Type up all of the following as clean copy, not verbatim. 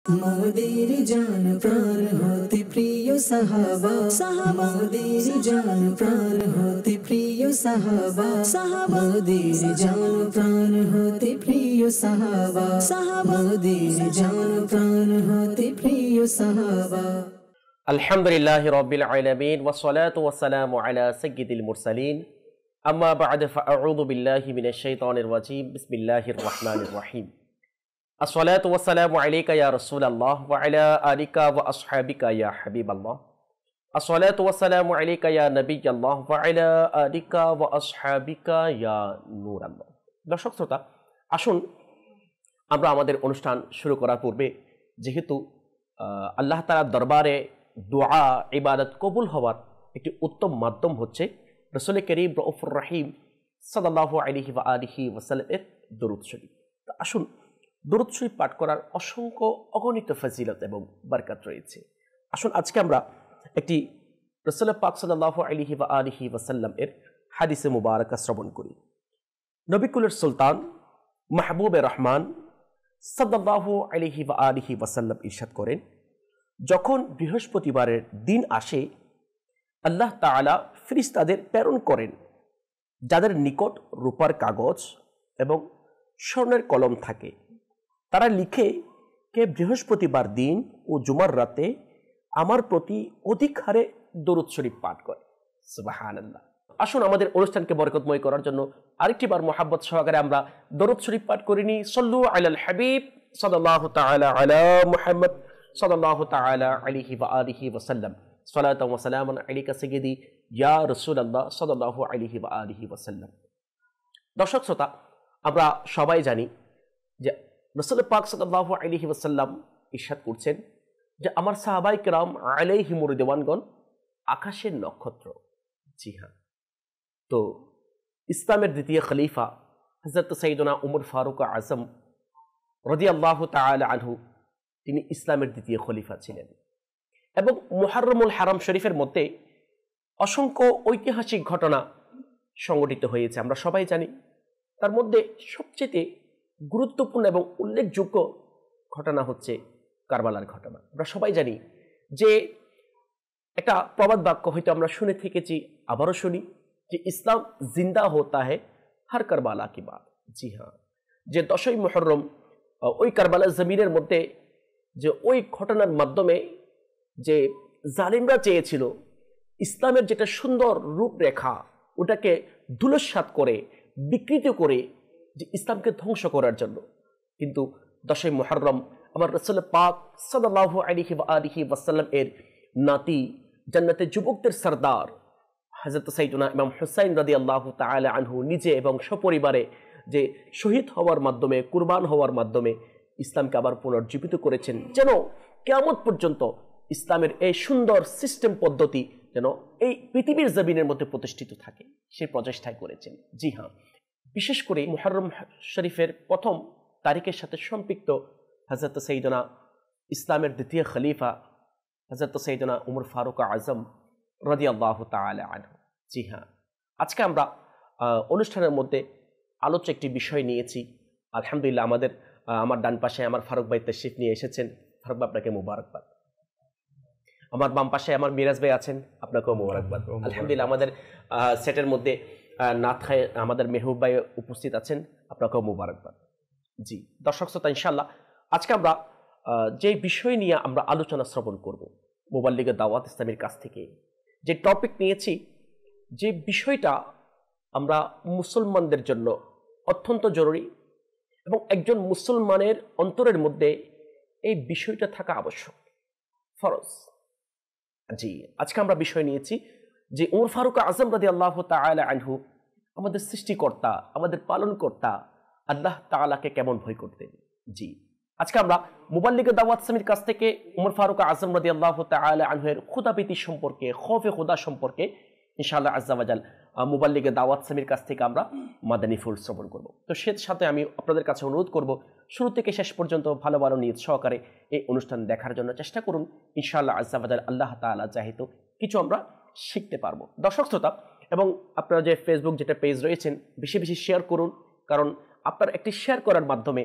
মোদের জান প্রাণ হতে প্রিয় সাহাবা মোদের জান প্রাণ হতে প্রিয় সাহাবা মোদের জান প্রাণ হতে প্রিয় সাহাবা মোদের জান প্রাণ হতে প্রিয় সাহাবা। আলহামদুলিল্লাহি রাব্বিল আলামিন ওয়া সলাতু ওয়া সালামু আলা সাইয়্যিদিল মুরসালিন আম্মা বা'দ ফাআউযু বিল্লাহি মিনাশ শাইতানির রাজীম বিসমিল্লাহির রাহমানির রহিম। আসসালাতু ওয়া সালামু আলাইকা ইয়া রাসূলুল্লাহ ওয়া আলা আলিকা ওয়া আসহাবিকা ইয়া হাবিবাল্লাহ। আসসালাতু ওয়া সালামু আলাইকা ইয়া নবিয়াল্লাহ ওয়া আলা আলিকা ওয়া আসহাবিকা ইয়া নূরাল্লাহ। দর্শক শ্রোতা, আসুন আমরা আমাদের অনুষ্ঠান শুরু করার পূর্বে যেহেতু আল্লাহ তাআলার দরবারে দোয়া ইবাদত কবুল হওয়ার একটি উত্তম মাধ্যম হচ্ছে রাসূল করিম রউফুর রহিম সাল্লাল্লাহু আলাইহি ওয়া আলিহি ওয়াসাল্লামের দরুদ শরীফ। আসুন দরুদ শরীফ পাঠ করার অসংখ্য অগণিত ফজিলত এবং বরকত রয়েছে। আসুন আজকে আমরা একটি রাসূল পাক সাল্লাল্লাহু আলাইহি ওয়া আলিহি ওয়াসাল্লাম এর হাদিসে মুবারাকা শ্রবণ করি। নবী কুলের সুলতান মাহবুবে রহমান সাল্লাল্লাহু আলাইহি ওয়া আলিহি ওয়াসাল্লাম ইরশাদ করেন, যখন বৃহস্পতিবারের দিন আসে আল্লাহ তাআলা ফেরেশতাদের প্রেরণ করেন যাদের নিকট রূপার কাগজ এবং স্বর্ণের কলম থাকে। তারা লিখে কে বৃহস্পতিবার দিন ও জুমার রাতে আমার প্রতি অধিক হারে দরুদ শরীফ পাঠ করে। সুবহানাল্লাহ। আসুন আমাদের অনুষ্ঠানকে বরকতময় করার জন্য আরেকটি বার মোহাব্বত সহকারে আমরা দরুদ শরীফ পাঠ করিনি। সল্লু আলাল হাবিব সাল্লাল্লাহু তাআলা আলা মুহাম্মদ সাল্লাল্লাহু তাআলা আলাইহি ওয়া আলিহি ওয়া সাল্লাম। সালাতাও ওয়া সালামান আলাইকা সাইয়্যিদি ইয়া রাসূলুল্লাহ সাল্লাল্লাহু আলাইহি ওয়া আলিহি ওয়া সাল্লাম। দর্শক শ্রোতা, আমরা সবাই জানি যে রাসূল পাক সাল্লাল্লাহু আলাইহি ওয়া সাল্লাম ইরশাদ করছেন যে আমার সাহাবায়ে কেরাম আলাইহিমুর রিদওয়ানগণ আকাশের নক্ষত্র। জি হ্যাঁ, তো ইসলামের দ্বিতীয় খলিফা হযরত সাইয়েদনা উমর ফারুক আযম রাদিয়াল্লাহু তাআলা আনহু তিনি ইসলামের দ্বিতীয় খলিফা ছিলেন এবং মুহাররমুল হারাম শরীফের মধ্যে অসংখ্য ঐতিহাসিক ঘটনা সংঘটিত হয়েছে, আমরা সবাই জানি। তার মধ্যে সবচেয়ে গুরুত্বপূর্ণ এবং উল্লেখযোগ্য ঘটনা হচ্ছে কারবালার ঘটনা। আমরা সবাই জানি যে একটা প্রবাদ বাক্য হয়তো আমরা শুনে থেকেছি, আবারও শুনি যে ইসলাম জিন্দা হোতা है हर কারবালা কি বাত। জি হ্যাঁ, যে 10ই মুহররম ওই কারবালার জমিনের মধ্যে যে ওই ঘটনার মাধ্যমে যে জালিমরা চেয়েছিল ইসলামের যেটা সুন্দর রূপরেখা ওটাকে ধূলিসাৎ করে বিকৃত করে যে ইসলামকে ধ্বংস করার জন্য, কিন্তু 10ই মুহররম আমার রাসূল পাক সাল্লাল্লাহু আলাইহি ওয়া আলিহি ওয়াসাল্লাম এর নাতি জান্নাতের যুবকদের সরদার হযরত সাইয়েদনা ইমাম হুসাইন রাদিয়াল্লাহু তাআলা আনহু নিজে এবং সপরিবারে যে শহীদ হওয়ার মাধ্যমে, কুরবান হওয়ার মাধ্যমে ইসলামকে আবার পুনর্জীবিত করেছেন, যেন কিয়ামত পর্যন্ত ইসলামের এই সুন্দর সিস্টেম পদ্ধতি যেন এই পৃথিবীর জমিনের মধ্যে প্রতিষ্ঠিত থাকে, সেই প্রচেষ্টাই করেছেন। জি হ্যাঁ, বিশেষ করে মুহররম শরীফের প্রথম তারিখের সাথে সম্পৃক্ত হযরত সাইয়েদনা ইসলামের দ্বিতীয় খলিফা হযরত সাইয়েদনা উমর ফারুক আযম রাদিয়াল্লাহু তাআলা আনহু। জি হ্যাঁ, আজকে আমরা অনুষ্ঠানের মধ্যে আলোচ্য একটি বিষয় নিয়েছি। আলহামদুলিল্লাহ আমার ডান পাশে আমার ফারুক ভাই তাশরিফ নিয়ে এসেছেন। ফারুক ভাই, আপনাকে মোবারকবাদ। আমার বাম পাশে আমার মিরাজ ভাই আছেন, আপনাকেও মোবারকবাদ। আলহামদুলিল্লাহ আমাদের সেটের মধ্যে নাত খায় আমাদের মেহবুব ভাই উপস্থিত আছেন, আপনাকেও মোবারকবাদ। জি দর্শক শ্রোতা, ইনশাআল্লাহ আজকে আমরা যে বিষয় নিয়ে আমরা আলোচনা শ্রবণ করব, মুবাল্লিগে দাওয়াত ইসলামের কাছ থেকে যে টপিক নিয়েছি, যে বিষয়টা আমরা মুসলমানদের জন্য অত্যন্ত জরুরি এবং একজন মুসলমানের অন্তরের মধ্যে এই বিষয়টা থাকা আবশ্যক, ফরজ। জি, আজকে আমরা বিষয় নিয়েছি যে উমর ফারুক আযম রাদিয়াল্লাহু তাআলা আনহু আমাদের সৃষ্টিকর্তা, আমাদের পালনকর্তা আল্লাহ তাআলাকে কেমন ভয় করতেন। জি, আজকে আমরা মুবাল্লিগে দাওয়াত ইসলামের কাছ থেকে উমর ফারুক আযম রাদিয়াল্লাহু তাআলা আনহু এর খুদাভীতি সম্পর্কে, খৌফে খুদা সম্পর্কে ইনশাআল্লাহ আজ্জা ওয়াজাল মুবাল্লিগে দাওয়াত ইসলামের কাছ থেকে আমরা মাদানী ফুল শ্রবণ করব। তো সেই সাথে আমি আপনাদের কাছে অনুরোধ করব, শুরু থেকে শেষ পর্যন্ত ভালো ভালো নিয়ত সহকারে এই অনুষ্ঠান দেখার জন্য চেষ্টা করুন। ইনশাআল্লাহ আজ্জা ওয়াজাল আল্লাহ তাআলা চাহিত কিছু আমরা শিখতে পারবো। দর্শক শ্রোতা, এবং আপনারা যে ফেসবুক যেটা পেজ রয়েছেন বেশি বেশি শেয়ার করুন, কারণ আপনার একটি শেয়ার করার মাধ্যমে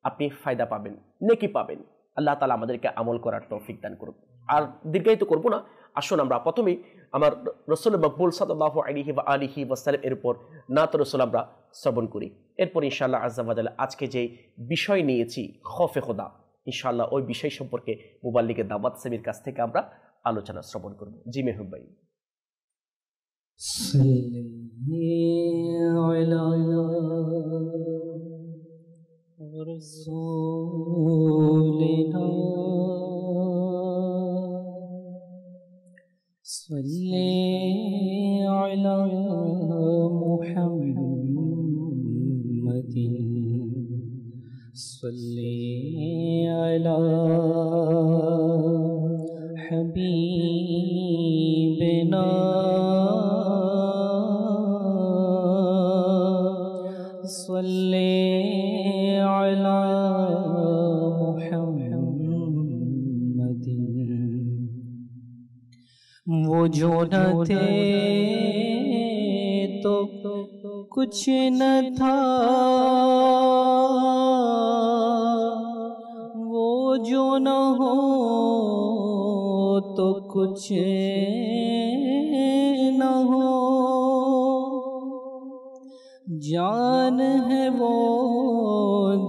আপনি ফায়দা পাবেন, নেকি পাবেন। আল্লাহ তাআলা আমাদেরকে আমল করার তৌফিক দান করুন। আর দীর্ঘায়িত করব না, আসুন আমরা প্রথমেই আমার রাসূল মকবুল সাল্লাল্লাহু আলাইহি ওয়া আলিহি ওয়াসাল্লাম এর উপর নাত রাসূল আমরা শ্রবণ করি। এরপর ইনশাআল্লাহ আযজা ওয়া জাল্লা আজকে যে বিষয় নিয়েছি খৌফে খোদা, ইনশাআল্লাহ ওই বিষয় সম্পর্কে মুবাল্লিগে দাওয়াত সামির কাছ থেকে আমরা আলোচনা শ্রবণ করব। জি মেহবুব ভাই। صلي على محمد صلي على حبيبنا صلي على محمد वो जो न थे तो कुछ न था, वो जो न हो तो कुछ न हो। जान है वो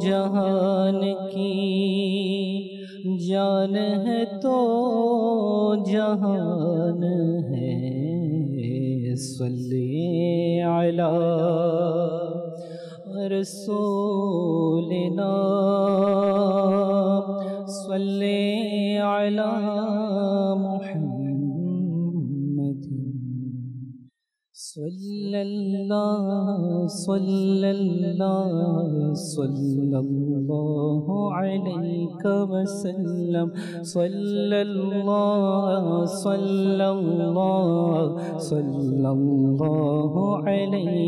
जहान की, जान है तो जहान है। सल्ली अला रसूलिना सल्ली अला मुहम्मद सल्लल्लाहु अलैहि वसल्लम सल्लल्लाहु अलैहि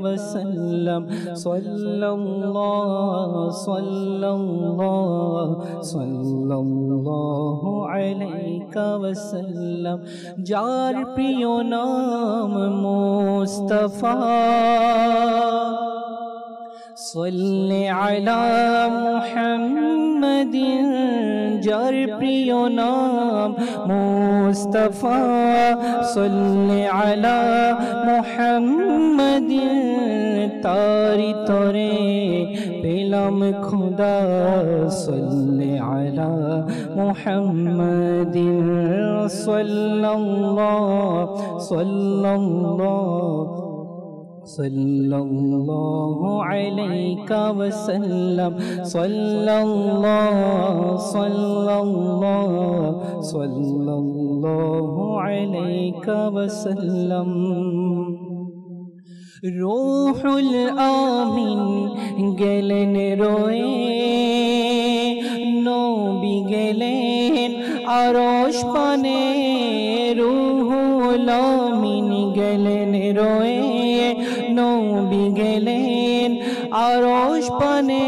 वसल्लम सल्लल्लाहु अलैहि वसल्लम। जार प्रिय नाम मुस्तफा सल्ले अला मुहम्मदिन। जार प्रिय नाम मुस्तफा सल्ले अला मुहम्मदिन। तारी तोरे पेलम खुदा सल्ले अला मुहम्मदिन। सल्लल्लाहु अलैहि वसल्लम सल्लल्लाहु अलैहि वसल्लम। रूहुल आमीन गेलेन रोए, नबी गेलेन आरश पाने। रूहुल आमीन गेलेन रोए, नबी गेलेन आरश पाने।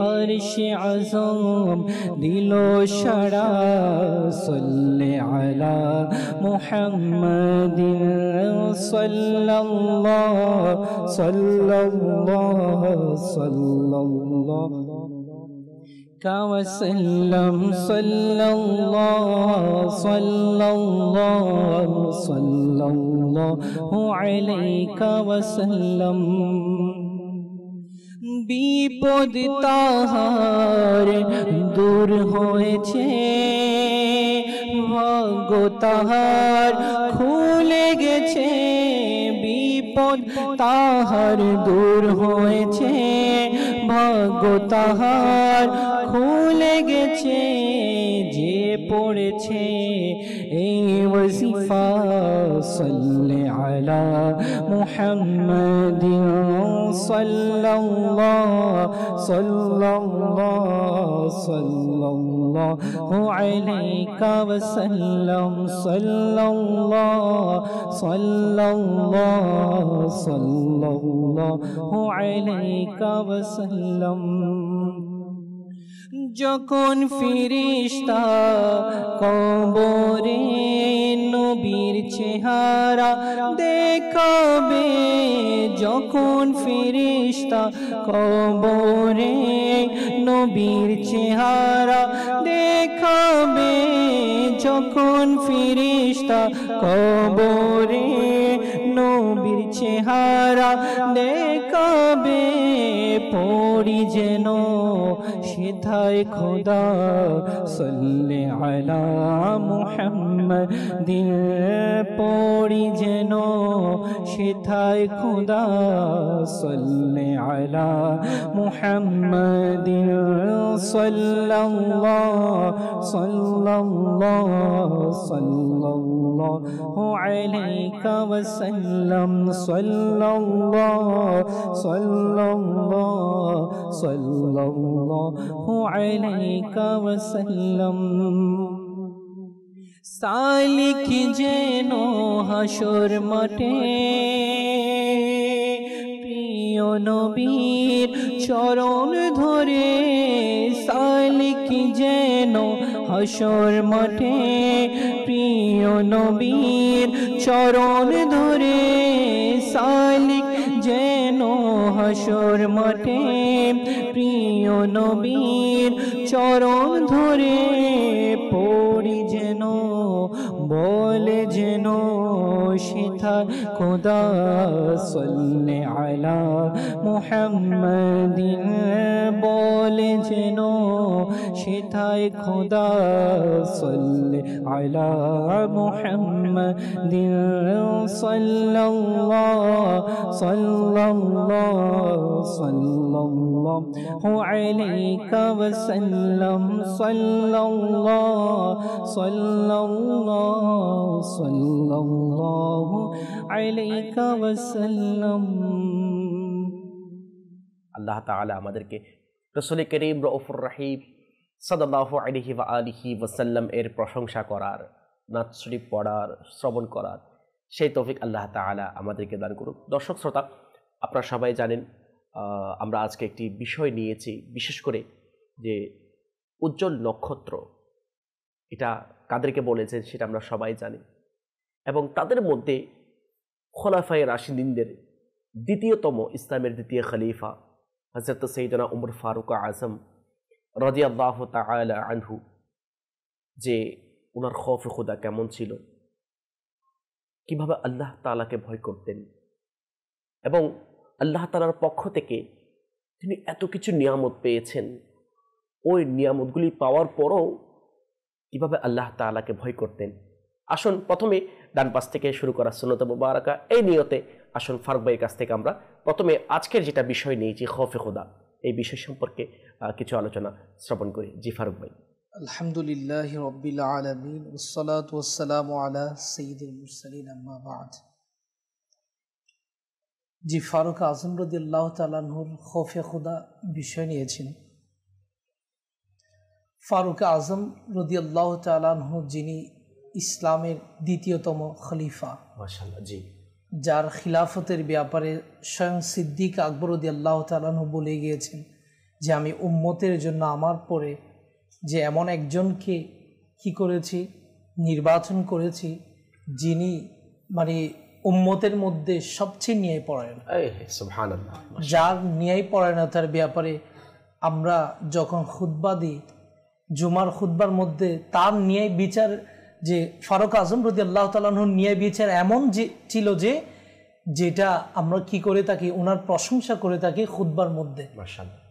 अर्श आज़म दिलो शड़ा सल्ले अला मुहम्मदिन। वसल्लम सल्लल्लाहु अलैहि वसल्लम। বিপদ তাহার দূর হয়েছে, ভাগ্য তাহার খুলে গেছে। বিপদ তাহার দূর হয়েছে, ভাগ্য তাহার খুলে গেছে। যে পড়েছে এই ওয়াজিফা সাল্লি আলা মুহাম্মাদিন सल्लल्लाहु अलैहि वसल्लम सल्लल्लाहु अलैहि वसल्लम। যখন ফেরেশতা কবরে নবীর চেহারা দেখাবে, যখন ফেরেশতা কবরে নবীর চেহারা দেখাবে যখন ফিরিস্তা কবরে নবীর চেহারা দেখাবে পড়ি যেন সেথায় খোদা সাল্লি আলা মুহাম্মাদিন পড়ি যেন সেথায় খোদা সাল্লি আলা মুহাম্মাদিন সাল্লাল্লাহু আলাইকা ওয়াসাল্লাম সাল্লাল্লাহু আলাইকা ওয়াসাল্লাম সালিক যেন হাসর মাঠে প্রিয় নবীর চরণ ধরে সালিক যেন হাসর মাঠে প্রিয় নবীর চরণ ধরে সালিক যেন হাসর মাঠে প্রিয় নবীর চরণ ধরে পড়ি যেন বলে যেন সেথা খোদা সাল্লি আলা মুহাম্মাদিন বলে যেন সেথায় খোদা সাল্লি আলা মুহাম্মাদিন সাল্লাল্লাহু আলাইকা ওয়াসাল্লাম সাল্লাল্লাহু আলাইকা ওয়াসাল্লাম। আল্লাহ তাআলা আমাদেরকে রাসূল করিম রউফুর রহিম সাল্লাল্লাহু আলাইহি ওয়া আলিহি ওয়াসাল্লাম এর প্রশংসা করার, নাত শরীফ পড়ার, শ্রবণ করার সেই তৌফিক আল্লাহ তাআলা আমাদেরকে দান করুক। দর্শক শ্রোতা, আপনারা সবাই জানেন আমরা আজকে একটি বিষয় নিয়েছি, বিশেষ করে যে উজ্জ্বল নক্ষত্র, এটা কাদেরকে বলেছেন সেটা আমরা সবাই জানি, এবং তাদের মধ্যে খোলাফায়ে রাশিদিনদের দ্বিতীয়তম, ইসলামের দ্বিতীয় খলিফা হযরত সাইয়েদনা উমর ফারুক আযম রাদিয়াল্লাহু তাআলা আনহু, যে ওনার খৌফে খুদা কেমন ছিল, কিভাবে আল্লাহ তাআলাকে ভয় করতেন, এবং আল্লাহ তাআলার পক্ষ থেকে তিনি এত কিছু নিয়ামত পেয়েছেন, ওই নিয়ামতগুলি পাওয়ার পরও কিভাবে আল্লাহ তাআলাকে ভয় করতেন। আসুন প্রথমে ডান পাশ থেকে শুরু করা সুন্নত মুবারাকা, এই নিয়তে আসুন ফারুক ভাইয়ের কাছ থেকে আমরা প্রথমে আজকের যেটা বিষয় নিয়েছি খৌফে খুদা, এই বিষয় সম্পর্কে কিছু আলোচনা শ্রবণ করি। জি ফারুক ভাই। আলহামদুলিল্লাহি রাব্বিল আলামিন ওয়াসসালাতু ওয়াসসালামু আলা সাইয়্যিদিল মুরসালিন আম্মা বা'দ। জি ফারুক আযম রাদিয়াল্লাহু তাআলা আনহুর খৌফে খুদা বিষয় নিয়েছেন। ফারুক আযম রাদিয়াল্লাহু তাআলা আনহু যিনি ইসলামের দ্বিতীয়তম খলিফা, মাশাআল্লাহ, জি, যার খিলাফতের ব্যাপারে স্বয়ং সিদ্দিক আকবর রাদিয়াল্লাহু তাআলা আনহু বলে গিয়েছেন যে আমি উম্মতের জন্য আমার পরে যে এমন একজনকে কি করেছি, নির্বাচন করেছি, যিনি মানে উম্মতের মধ্যে সবচেয়ে ন্যায়পরায়ণ, সুবহানাল্লাহ, যার ন্যায়পরায়ণতার ব্যাপারে আমরা যখন খুতবা দিই, জুমার খুতবার মধ্যে তার ন্যায় বিচার, যে ফারুক আযম রাদিয়াল্লাহু তাআলা আনহুর ন্যায় বিচার এমন যে ছিল যে যেটা আমরা কি করে থাকি, ওনার প্রশংসা করে থাকি খুতবার মধ্যে। মাশাআল্লাহ,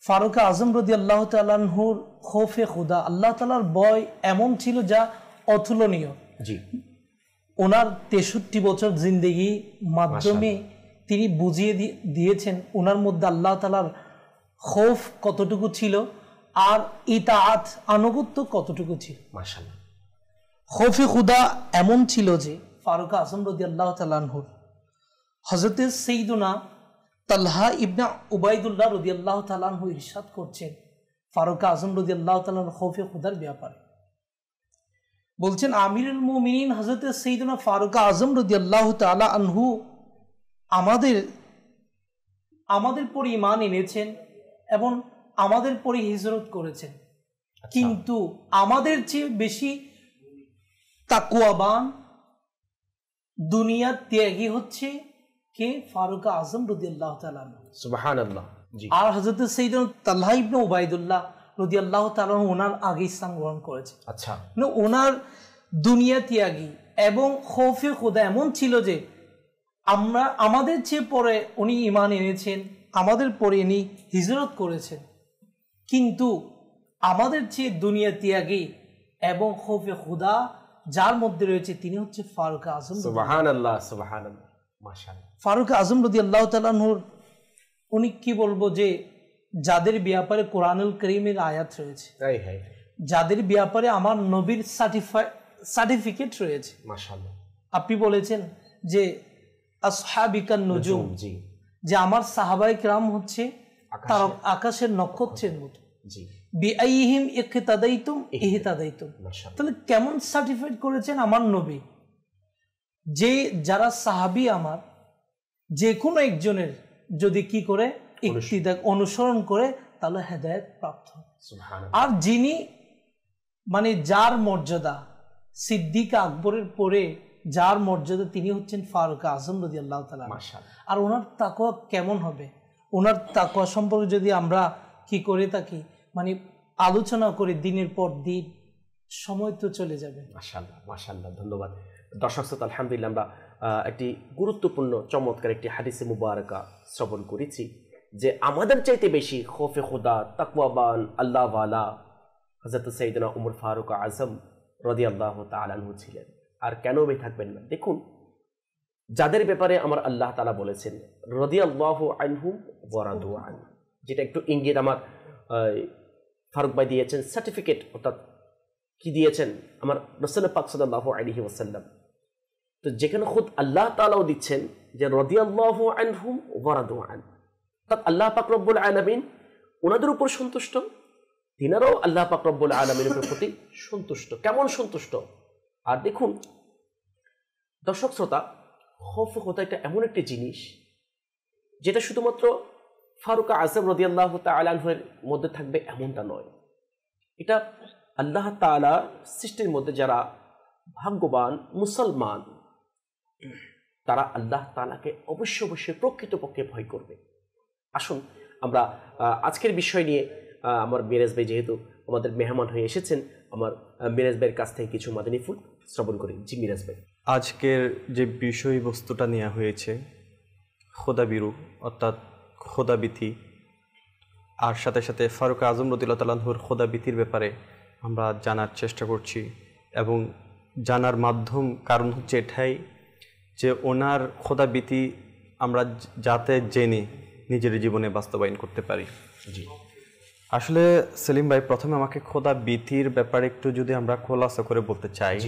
ফারুক আযম রাদিয়াল্লাহু তাআলা আনহুর খৌফে খুদা, আল্লাহ তাআলার ভয় এমন ছিল যা অতুলনীয়। জি, ওনার 63 বছর জিন্দেগি মাধ্যমে তিনি বুঝিয়ে দিয়েছেন ওনার মধ্যে আল্লাহ তাআলার খৌফ কতটুকু ছিল আর ইতাআত আনুগত্য কতটুকু ছিল। মাশাআল্লাহ, খৌফে খুদা এমন ছিল যে ফারুক আযম রাদিয়াল্লাহু তাআলা আনহুর হযরত সাইয়্যিদুনা তালহা ইবনে উবাইদুল্লাহ রাদিয়াল্লাহু তাআলা আনহু ইরশাদ করছেন ফারুক আযম রাদিয়াল্লাহু তাআলা আনহু খৌফে খুদার ব্যাপারে, বলছেন আমিরুল মুমিনিন হযরত সাইয়্যিদুনা ফারুক আযম রাদিয়াল্লাহু তাআলা আনহু আমাদের পরে ঈমান এনেছেন এবং আমাদের পরে হিজরত করেছেন, কিন্তু আমাদের চেয়ে বেশি তাকওয়াবান, দুনিয়া ত্যাগী হচ্ছে কে? ফারুক আযম রাদিয়াল্লাহু তাআলা আনহু। সুবহানাল্লাহ। আর হযরত সাইয়েদনা তালহা ইবনে উবাইদুল্লাহ রাদিয়াল্লাহু তাআলা ওনার আগে ইসলাম গ্রহণ করেছে। আচ্ছা, ওনার দুনিয়া ত্যাগী এবং খৌফে খোদা এমন ছিল যে আমাদের চেয়ে পরে উনি ঈমান এনেছেন, আমাদের পরে ইনি হিজরত করেছেন, কিন্তু আমাদের চেয়ে দুনিয়া ত্যাগী এবং খৌফে খোদা যার মধ্যে রয়েছে তিনি হচ্ছে ফারুক আজম। সুবহানাল্লাহ, সুবহানাল্লাহ, মাশাআল্লাহ। ফারুক আজম রাদিয়াল্লাহু তাআলা আনহুর উনি কি বলবো যে যাদের ব্যাপারে কোরআনুল কারীমের আয়াত রয়েছে, যাদের ব্যাপারে আমার নবীর সার্টিফিকেট রয়েছে, মাশাআল্লাহ। আপনি বলেছেন যে আসহাবিকান নুজুম, যে আমার সাহাবায়ে কেরাম হচ্ছে তারা আকাশের নক্ষত্রের মতো, বিআইহিম ইকতাদাইতুম ইহতাদাইতুম। তাহলে কেমন সার্টিফাইড করেছেন আমার নবী যে যারা সাহাবী আমার যে কোনো একজনের যদি কি করে ইক্তিদা অনুসরণ করে তাহলে হেদায়েত প্রাপ্ত। আর যিনি মানে যার মর্যাদা সিদ্দিক আকবরের পরে যার মর্যাদা তিনি হচ্ছেন ফারুক আজম রাদিয়াল্লাহু তাআলা। আর ওনার তাকওয়া কেমন হবে, ওনার তাকওয়া সম্পর্কে যদি আমরা কি করে থাকি মানে আলোচনা করে দিনের পর দিন, সময় তো চলে যাবে। মাশাআল্লাহ, মাশাআল্লাহ, ধন্যবাদ। দর্শক শ্রোতা, আলহামদুলিল্লাহ আমরা একটি গুরুত্বপূর্ণ চমৎকার একটি হাদিসে মুবারাকা শ্রবণ করেছি যে আমাদের চাইতে বেশি খৌফে খোদা, তাকওয়াবান, আল্লাহওয়ালা হযরত সাইয়েদনা উমর ফারুক আজম রাদিয়াল্লাহু তাআলা আনহু ছিলেন। আর কেন থাকবেন না? দেখুন, যাদের ব্যাপারে আমার আল্লাহ তাআলা বলেছেন রাদিয়াল্লাহু আনহুম ওয়া রাদু আন, যেটা একটু ইঙ্গিত আমার ফারুক ভাই দিয়েছেন, সার্টিফিকেট অর্থাৎ কি দিয়েছেন আমার রাসূল পাক সাল্লাল্লাহু আলাইহি ওয়াসাল্লাম। তো যেখানে খুদ আল্লাহ তাআলাও দিচ্ছেন যে রাদিয়াল্লাহু আনহুম ওয়া রাদু আন, অর্থাৎ আল্লাহ পাক রব্বুল আলামিন ওনাদের উপর সন্তুষ্ট, তিনারাও আল্লাহ পাক রব্বুল আলামিনের প্রতি সন্তুষ্ট। কেমন সন্তুষ্ট? আর দেখুন দর্শক শ্রোতা, খৌফে খোদা এটা এমন একটি জিনিস যেটা শুধুমাত্র ফারুক আজম রাদিয়াল্লাহু তাআলা আনহুর মধ্যে থাকবে এমনটা নয়। এটা আল্লাহ তাআলা সৃষ্টির মধ্যে যারা ভাগ্যবান মুসলমান তারা আল্লাহ তাআলাকে অবশ্যই অবশ্যই প্রকৃতপক্ষে ভয় করবে। আসুন আমরা আজকের বিষয় নিয়ে আমার মিরাজ ভাই যেহেতু আমাদের মেহমান হয়ে এসেছেন, আমার মিরাজ ভাইয়ের কাছ থেকে কিছু মাদানী ফুল শ্রবণ করি। জি মিরাজ ভাই। আজকের যে বিষয়বস্তুটা নেওয়া হয়েছে খোদাবিরু অর্থাৎ খোদাবিথি, আর সাথে সাথে ফারুক আজম রাদিয়াল্লাহু তাআলা আনহুর খোদাবিথির ব্যাপারে আমরা জানার চেষ্টা করছি এবং জানার মাধ্যম কারণ হচ্ছে এটাই যে ওনার খোদাবিথি আমরা যাতে জেনে নিজের জীবনে বাস্তবায়ন করতে পারি। জি আসলে সেলিম ভাই, প্রথমে আমাকে খোদাবিথির ব্যাপারে একটু যদি আমরা খোলাসা করে বলতে চাই।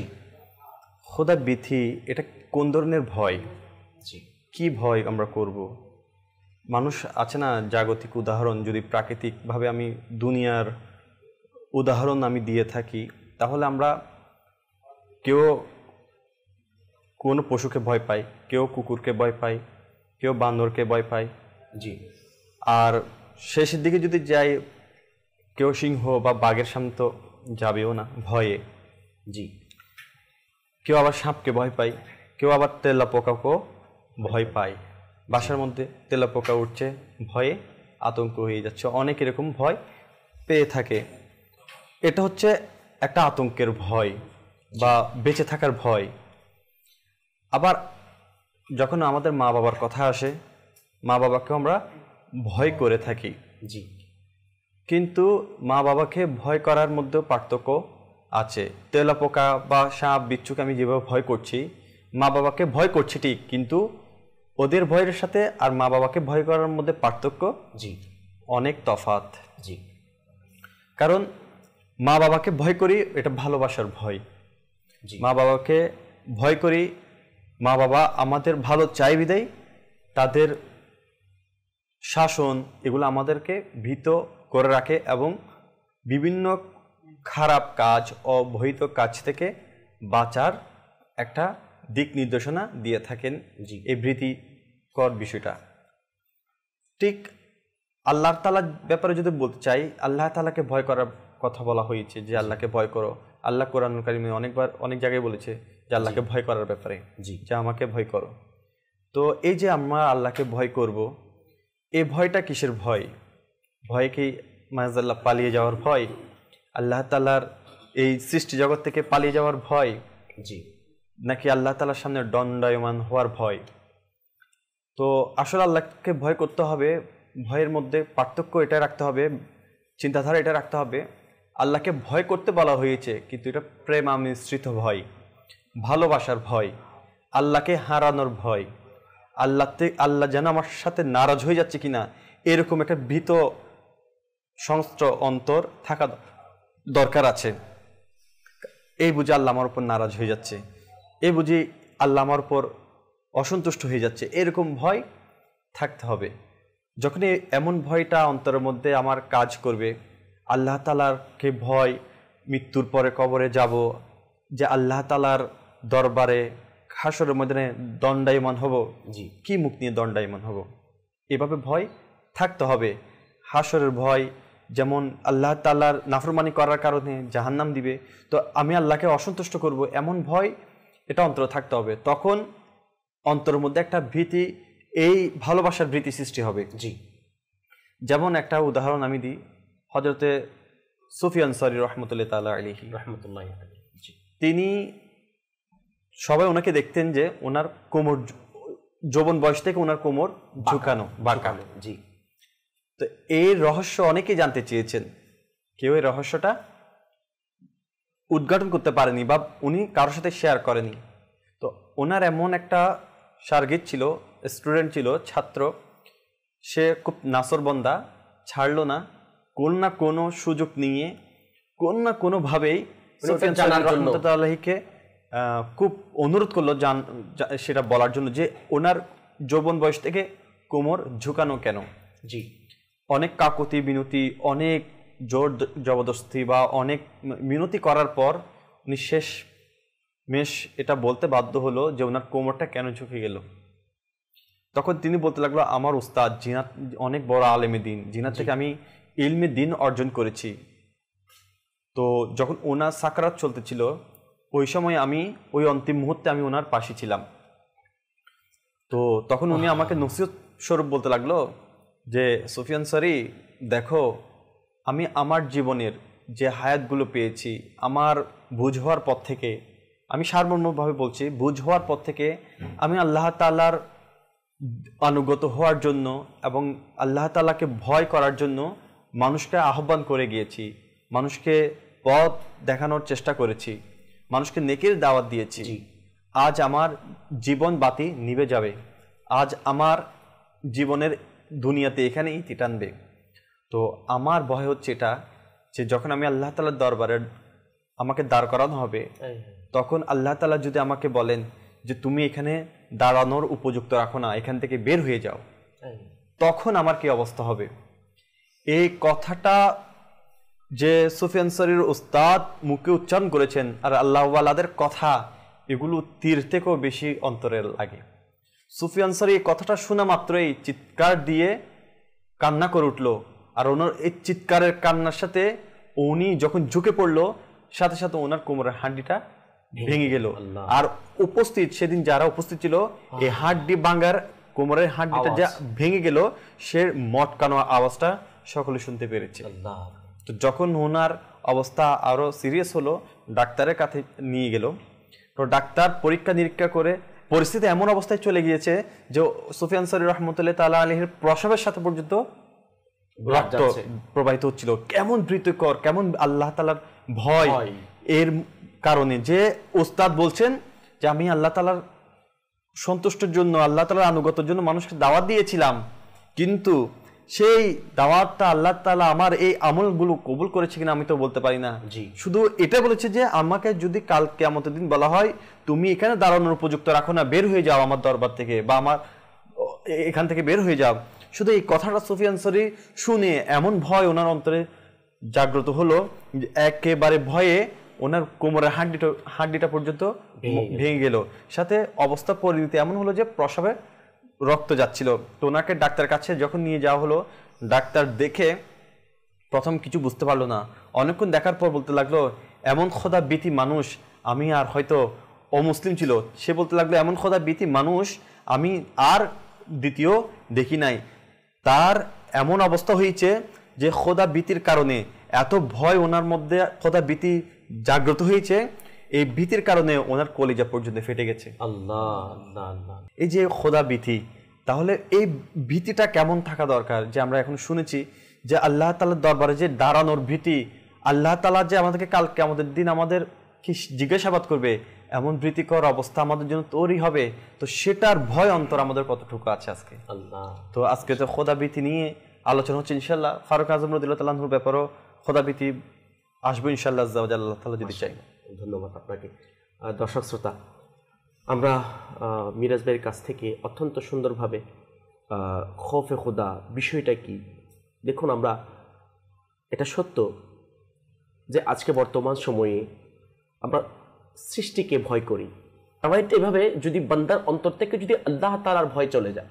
খোদাবিথি এটা কোন ধরনের ভয়, কি ভয় আমরা করব? মানুষ আছে না জাগতিক উদাহরণ, যদি প্রাকৃতিকভাবে আমি দুনিয়ার উদাহরণ আমি দিয়ে থাকি তাহলে আমরা কেউ কোনো পশুকে ভয় পাই, কেউ কুকুরকে ভয় পাই, কেউ বান্দরকে ভয় পাই। জি। আর শেষের দিকে যদি যাই কেউ সিংহ বা বাঘের সামনে তো যাবেও না ভয়ে। জি। কেউ আবার সাপকে ভয় পায়, কেউ আবার তেলাপোকাকেও ভয় পায়। বাসার মধ্যে তেলাপোকা উঠছে, ভয়ে আতঙ্ক হয়ে যাচ্ছে, অনেক এরকম ভয় পেয়ে থাকে। এটা হচ্ছে একটা আতঙ্কের ভয় বা বেঁচে থাকার ভয়। আবার যখন আমাদের মা বাবার কথা আসে, মা বাবাকেও আমরা ভয় করে থাকি। জি। কিন্তু মা বাবাকে ভয় করার মধ্যেও পার্থক্য আছে। তেলাপোকা বা সাপ বিচ্ছুকে আমি যেভাবে ভয় করছি, মা বাবাকে ভয় করছি ঠিক, কিন্তু ওদের ভয়ের সাথে আর মা বাবাকে ভয় করার মধ্যে পার্থক্য জি অনেক তফাৎ। জি। কারণ মা বাবাকে ভয় করি এটা ভালোবাসার ভয়। মা বাবাকে ভয় করি, মা বাবা আমাদের ভালো চাই বিদায় তাদের শাসন এগুলো আমাদেরকে ভীত করে রাখে এবং বিভিন্ন খারাপ কাজ অবৈধ কাজ থেকে বাঁচার একটা দিক নির্দেশনা দিয়ে থাকেন। এই ভীতিকর বিষয়টা ঠিক আল্লাহ তাআলার ব্যাপারে যদি বলতে চাই, আল্লাহ তাআলাকে ভয় করার কথা বলা হয়েছে যে আল্লাহকে ভয় করো। আল্লাহ কোরআনুল কারীমে অনেকবার অনেক জায়গায় বলেছে যে আল্লাহকে ভয় করার ব্যাপারে, যে আমাকে ভয় করো। তো এই যে আমরা আল্লাহকে ভয় করব, এই ভয়টা কিসের ভয়? ভয় কি মায়াজাল্লাহ পালিয়ে যাওয়ার ভয়, আল্লাহ তাআলার এই সৃষ্টি জগৎ থেকে পালিয়ে যাওয়ার ভয়, জি, নাকি আল্লাহ তাআলার সামনে দণ্ডায়মান হওয়ার ভয়? তো আসলে আল্লাহকে ভয় করতে হবে, ভয়ের মধ্যে পার্থক্য এটা রাখতে হবে, চিন্তাধারা এটা রাখতে হবে। আল্লাহকে ভয় করতে বলা হয়েছে, কিন্তু এটা প্রেমামিশ্রিত ভয়, ভালোবাসার ভয়, আল্লাহকে হারানোর ভয়, আল্লাহ যেন আমার সাথে নারাজ হয়ে যাচ্ছে কিনা এরকম একটা ভীত সংস্ত্র অন্তর থাকা দরকার আছে। এই বুঝি আল্লাহ আমার উপর নারাজ হয়ে যাচ্ছে, এই বুঝি আল্লাহ আমার উপর অসন্তুষ্ট হয়ে যাচ্ছে, এরকম ভয় থাকতে হবে। যখনই এমন ভয়টা অন্তরের মধ্যে আমার কাজ করবে, আল্লাহ তাআলাকে ভয়, মৃত্যুর পরে কবরে যাব, যে আল্লাহ তাআলার দরবারে হাসরের ময়দানে দণ্ডায়মান হব, জি, কি মুখ নিয়ে দণ্ডায়মান হব, এভাবে ভয় থাকতে হবে। হাসরের ভয়, যেমন আল্লাহ তাআলার নাফরমানি করার কারণে জাহান্নাম দিবে, তো আমি আল্লাহকে অসন্তুষ্ট করব, এমন ভয় এটা অন্তরে থাকতে হবে। তখন অন্তরের মধ্যে একটা ভীতি, এই ভালোবাসার ভীতি সৃষ্টি হবে। জি, যেমন একটা উদাহরণ আমি দিই, হযরতে সুফিয়ান সরি রহমতুল্লাহ তাআলা আলাইহি রাহমাতুল্লাহি আলাইহি, জি, তিনি সবাই ওনাকে দেখতেন যে ওনার কোমর, যৌবন বয়স থেকে ওনার কোমর ঝুঁকানো, বাঁকা। জি, তো এই রহস্য অনেকেই জানতে চেয়েছেন, কেউ এই রহস্যটা উদ্ঘাটন করতে পারেনি বা উনি কারোর সাথে শেয়ার করেনি। তো ওনার এমন একটা শারগিদ ছিল, স্টুডেন্ট ছিল, ছাত্র, সে খুব নাসরবন্দা, ছাড়লো না, কোন না কোনো সুযোগ নিয়ে কোন না কোনোভাবেই সুফিয়ান রহমতুল্লাহিকে খুব অনুরোধ করলো সেটা বলার জন্য, যে ওনার যৌবন বয়স থেকে কোমর ঝুঁকানো কেন। জি, অনেক কাকুতি বিনতি, অনেক জোর জবরদস্তি বা অনেক মিনতি করার পর উনি শেষ মেশ এটা বলতে বাধ্য হলো যে ওনার কোমরটা কেন ঝুঁকে গেল। তখন তিনি বলতে লাগলো, আমার উস্তাদ জিনাত অনেক বড় আলেমে দিন, জিনাত থেকে আমি ইলমে দিন অর্জন করেছি। তো যখন ওনার সাকরাত চলতেছিল, ওই সময় আমি ওই অন্তিম মুহূর্তে আমি ওনার পাশে ছিলাম। তো তখন উনি আমাকে নসিহত স্বরূপ বলতে লাগলো যে, সুফিয়ান সরি, দেখো আমি আমার জীবনের যে হায়াতগুলো পেয়েছি, আমার বুঝ হওয়ার পর থেকে, আমি সার্বভৌমভাবে বলছি, বুঝ হওয়ার পর থেকে আমি আল্লাহ তাআলার আনুগত হওয়ার জন্য এবং আল্লাহ তাআলাকে ভয় করার জন্য মানুষকে আহ্বান করে গিয়েছি, মানুষকে পথ দেখানোর চেষ্টা করেছি, মানুষকে নেকির দাওয়াত দিয়েছি। আজ আমার জীবন বাতি নিভে যাবে, আজ আমার জীবনের দুনিয়াতে এখানে ইতি টানবে। তো আমার ভয় হচ্ছে এটা, যে যখন আমি আল্লাহ তাআলার দরবারে আমাকে দাঁড় করানো হবে, তখন আল্লাহ তাআলা যদি আমাকে বলেন যে তুমি এখানে দাঁড়ানোর উপযুক্ত রাখো না, এখান থেকে বের হয়ে যাও, তখন আমার কি অবস্থা হবে। এই কথাটা যে সুফিয়ান সরির উস্তাদ মুখে উচ্চারণ করেছেন, আর আল্লাহওয়ালাদের কথা এগুলো তীর থেকেও বেশি অন্তরে লাগে। সুফিয়ান সরি এই কথাটা শোনা মাত্রই চিৎকার দিয়ে কান্না করে উঠলো, আর ওনার এই চিৎকারের কান্নার সাথে উনি যখন ঝুঁকে পড়লো, সাথে সাথে ওনার কোমরের হাড্ডিটা ভেঙে গেল। আর উপস্থিত সেদিন যারা উপস্থিত ছিল, এই হাড্ডি ভাঙার, কোমরের হাড্ডিটা যা ভেঙে গেল, সে মটকানো আওয়াজটা সকলে শুনতে পেরেছে। তো যখন ওনার অবস্থা আরো সিরিয়াস হলো, ডাক্তারের কাছে নিয়ে গেল। তো ডাক্তার পরীক্ষা নিরীক্ষা করে পরিস্থিতি এমন অবস্থায় চলে গিয়েছে যে সুফিয়ান সরি রহমতুল্লাহ তাআলা আলাইহির প্রসাবের সাথে পর্যন্ত রক্ত প্রবাহিত হচ্ছিল। কেমন ভীতিকর, কেমন আল্লাহ তাআলার ভয়, এর কারণে যে ওস্তাদ বলছেন যে আমি আল্লাহ তাআলার সন্তুষ্টের জন্য, আল্লাহ তাআলার আনুগত্যের জন্য মানুষকে দাওয়াত দিয়েছিলাম, কিন্তু সেই দাওয়াতটা আল্লাহ তাআলা আমার এই আমলগুলো কবুল করেছে কিনা আমি তো বলতে পারি না। শুধু এটা বলেছে যে আমাকে যদি কাল কিয়ামতের দিন বলা হয় তুমি এখানে দাঁড়ানোর উপযুক্ত রাখো না, বের হয়ে যাও আমার দরবার থেকে বা আমার এখান থেকে বের হয়ে যাও। শুধু এই কথাটা সুফিয়ান সরি শুনে এমন ভয় ওনার অন্তরে জাগ্রত হলো, একেবারে ভয়ে ওনার কোমরের হাড্ডিটা পর্যন্ত ভেঙে গেল। সাথে অবস্থা পরিণতি এমন হলো যে প্রসাবে রক্ত যাচ্ছিল। তো ওনাকে ডাক্তার কাছে যখন নিয়ে যাওয়া হলো, ডাক্তার দেখে প্রথম কিছু বুঝতে পারলো না। অনেকক্ষণ দেখার পর বলতে লাগলো, এমন খোদা ভীতি মানুষ আমি আর, হয়তো অমুসলিম ছিল, সে বলতে লাগলো এমন খোদা ভীতি মানুষ আমি আর দ্বিতীয় দেখি নাই। তার এমন অবস্থা হয়েছে যে খোদা ভীতির কারণে এত ভয় ওনার মধ্যে, খোদা ভীতি জাগ্রত হয়েছে, এই ভীতির কারণে ওনার কলিজা পর্যন্ত ফেটে গেছে। আল্লাহ আল্লাহ আল্লাহ। এই যে খোদা ভীতি, তাহলে এই ভীতিটা কেমন থাকা দরকার? যে আমরা এখন শুনেছি যে আল্লাহ তাআলার দরবারে যে দাঁড়ানোর ভীতি, আল্লাহ তাআলা যে আমাদেরকে কাল কিয়ামতের দিন আমাদের কি জিজ্ঞাসাবাদ করবে, এমন ভীতিকর অবস্থা আমাদের জন্য তৈরি হবে, তো সেটার ভয় অন্তর আমাদের কতটুকু আছে আজকে? আল্লাহ। তো আজকে তো খোদা ভীতি নিয়ে আলোচনা হচ্ছে, ইনশাল্লাহ ফারুক আজম রাদিয়াল্লাহু তাআলার ব্যাপারেও খোদা ভীতি আসবে ইনশাল্লাহ আল্লাহ তাআলা যদি চাই। ধন্যবাদ আপনাকে। দর্শক শ্রোতা, আমরা মিরাজ ভাইয়ের কাছ থেকে অত্যন্ত সুন্দরভাবে খৌফে খোদা বিষয়টা কি, দেখুন আমরা এটা সত্য যে আজকে বর্তমান সময়ে আমরা সৃষ্টিকে ভয় করি। আমরা এভাবে যদি বান্দার অন্তর থেকে যদি আল্লাহ তাআলার ভয় চলে যায়,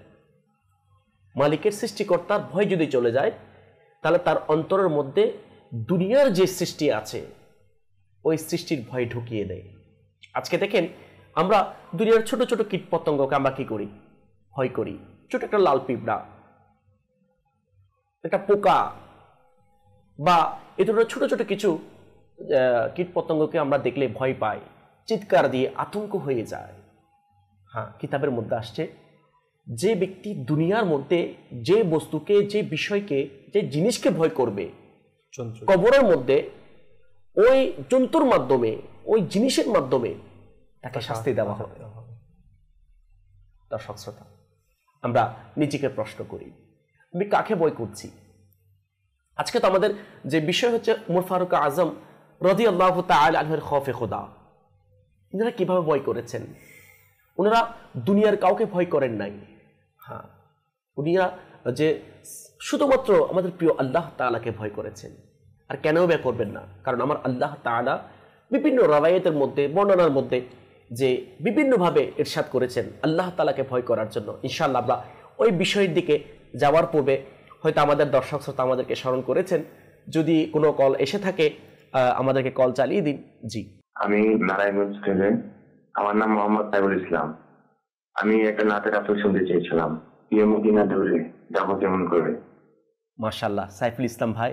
মালিকের সৃষ্টিকর্তার ভয় যদি চলে যায়, তাহলে তার অন্তরের মধ্যে দুনিয়ার যে সৃষ্টি আছে ওই সৃষ্টির ভয় ঢুকিয়ে দেয়। আজকে দেখেন আমরা দুনিয়ার ছোট ছোট কীট পতঙ্গকে আমরা কি করি? ভয় করি। ছোট একটা লাল পিঁপড়া, একটা পোকা বা এ ধরনের ছোট ছোট কিছু কীট পতঙ্গকে আমরা দেখলে ভয় পাই, চিৎকার দিয়ে আতঙ্ক হয়ে যায়। হ্যাঁ, কিতাবের মধ্যে আসছে যে ব্যক্তি দুনিয়ার মধ্যে যে বস্তুকে, যে বিষয়কে, যে জিনিসকে ভয় করবে, কবরের মধ্যে ওই জন্তুর মাধ্যমে, ওই জিনিসের মাধ্যমে তাকে শাস্তি দেওয়া হবে। দর্শক শ্রোতা, আমরা নিজেকে প্রশ্ন করি, আমি কাকে ভয় করছি? আজকে তো আমাদের যে বিষয় হচ্ছে উমর ফারুক আজম রাদিয়াল্লাহু তাআলা আনহুর খৌফে খোদা। ওনারা কিভাবে ভয় করেছেন? ওনারা দুনিয়ার কাউকে ভয় করেন নাই। হ্যাঁ, উনিরা যে শুধুমাত্র আমাদের প্রিয় আল্লাহ তাআলাকে ভয় করেছেন। আর কেনও ব্যয় করবেন না? কারণ আমার আল্লাহ তাআলা বিভিন্ন রাওয়ায়াতের মধ্যে, বর্ণনার মধ্যে যে বিভিন্নভাবে ইরশাদ করেছেন আল্লাহ তাআলাকে ভয় করার জন্য। ইনশাআল্লাহ আমরা ওই বিষয়ের দিকে যাওয়ার পূর্বে হয়তো আমাদের দর্শক শ্রোতা আমাদেরকে স্মরণ করেছেন, যদি কোনো কল এসে থাকে আমাদেরকে কল চালিয়ে দিন। জি, আমি নারায়ণগঞ্জ থেকে, আমার নাম মোহাম্মদ সাইফুল ইসলাম। আমি একটা নাতের আপনি শুনতে চেয়েছিলাম, প্রিয় মদিনা দূরে যাবো কেমন করে। মাশাআল্লাহ, সাইফুল ইসলাম ভাই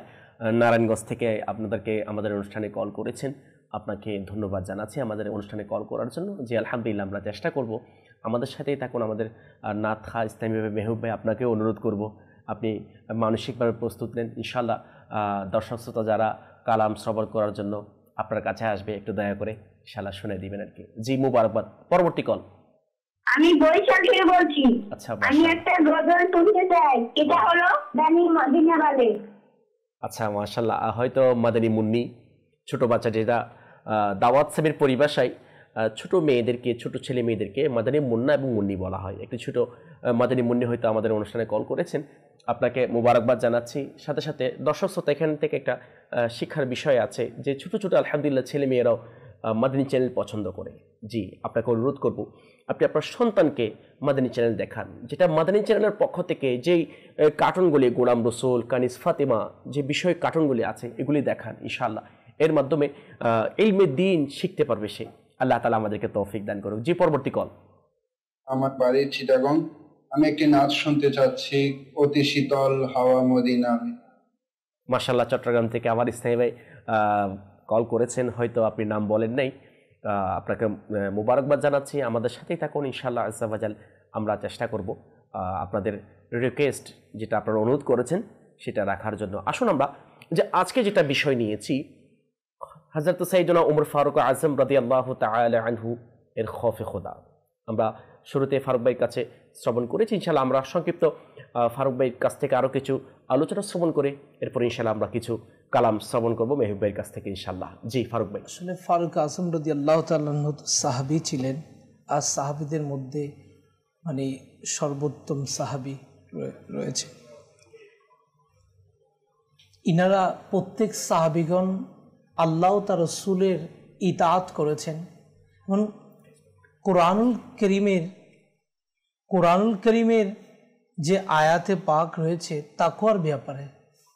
নারায়ণগঞ্জ থেকে আপনাদেরকে আমাদের অনুষ্ঠানে কল করেছেন। আপনাকে ধন্যবাদ জানাচ্ছি আমাদের অনুষ্ঠানে কল করার জন্য। জি আলহামদুলিল্লাহ, আমরা চেষ্টা করব আমাদের সাথেই থাকুন। আমাদের নাথ খা ইসলামীভাবে মেহবুব ভাই আপনাকেও অনুরোধ করব আপনি মানসিকভাবে প্রস্তুত নেন। ইনশাআল্লাহ দর্শক শ্রোতা যারা কালাম শ্রবণ করার জন্য আপনার কাছে আসবে, একটু দয়া করে ইনশাআল্লাহ শুনে দিবেন আর কি। জি, মুবারকবাদ। পরবর্তী কল। আমি বরিশাল থেকে বলছি। আচ্ছা, আমি একটা গজল শুনতে চাই, এটা হলো দানি মদিনা বালে। আচ্ছা, মাশাআল্লাহ। হয়তো মাদানী মুন্নি, ছোট বাচ্চা, যেটা দাওয়াত সাহেবের পরিভাষায় ছোট মেয়েদেরকে, ছোট ছেলে মেয়েদেরকে মাদানী মুন্না এবং মুন্নি বলা হয়। একটি ছোট মাদানী মুন্নি হয়তো আমাদের অনুষ্ঠানে কল করেছেন, আপনাকে মোবারকবাদ জানাচ্ছি। সাথে সাথে দর্শক শ্রোতা, এখান থেকে একটা শিক্ষার বিষয় আছে যে ছোট ছোট আলহামদুলিল্লাহ ছেলে মেয়েরাও মাদানী চ্যানেল পছন্দ করে। জি, আপনাকে অনুরোধ করব আপনি আপনার সন্তানকে মাদানী চ্যানেল দেখান, যেটা মাদানী চ্যানেলের পক্ষ থেকে যেই কার্টুনগুলি, গোলাম রসুল, কানিস ফাতেমা, যে বিষয় কার্টুনগুলি আছে এগুলি দেখান। ইনশাআল্লাহ এর মাধ্যমে ইলমে দ্বীন শিখতে পারবে সে। আল্লাহ তাআলা আমাদেরকে তৌফিক দান করুক। জি, পরবর্তী কল। আমার বাড়ি চিটাগং। আমি একটি নাচ শুনতে চাচ্ছি, অতি শীতল হাওয়া মদিনা। মাশাআল্লাহ, চট্টগ্রাম থেকে আমার ইসলামী ভাই কল করেছেন, হয়তো আপনি নাম বলেন নাই। আপনাকে মোবারকবাদ জানাচ্ছি। আমাদের সাথেই থাকুন ইনশাআল্লাহ আজ্জা ওয়া জাল। আমরা চেষ্টা করব আপনাদের রিকোয়েস্ট, যেটা আপনারা অনুরোধ করেছেন সেটা রাখার জন্য। আসুন আমরা যে আজকে যেটা বিষয় নিয়েছি, হযরত সাইয়েদনা উমর ফারুক আজম রাদিয়াল্লাহু তাআলা আনহু এর খৌফে খোদা। আমরা শুরুতে ফারুক ভাইয়ের কাছে শ্রবণ করেছি। ইনশাআল্লাহ আমরা সংক্ষিপ্ত ফারুক ভাইয়ের কাছ থেকে আরও কিছু আলোচনা শ্রবণ করে এরপর ইনশাআল্লাহ আমরা কিছু কালাম শ্রবণ করবো মেহবুব ভাইয়ের কাছ থেকে ইনশাআল্লাহ। জি, ফারুক ভাই। আসলে ফারুক আজম রাদিয়াল্লাহু তাআলা আনহু সাহাবী ছিলেন, আর সাহাবীদের মধ্যে মানে সর্বোত্তম সাহাবী রয়েছে। ইনারা প্রত্যেক সাহাবীগণ আল্লাহ তার রাসূলের ইতাআত করেছেন এবং কোরআনুল করিমের যে আয়াতে পাক রয়েছে তাকওয়ার ব্যাপারে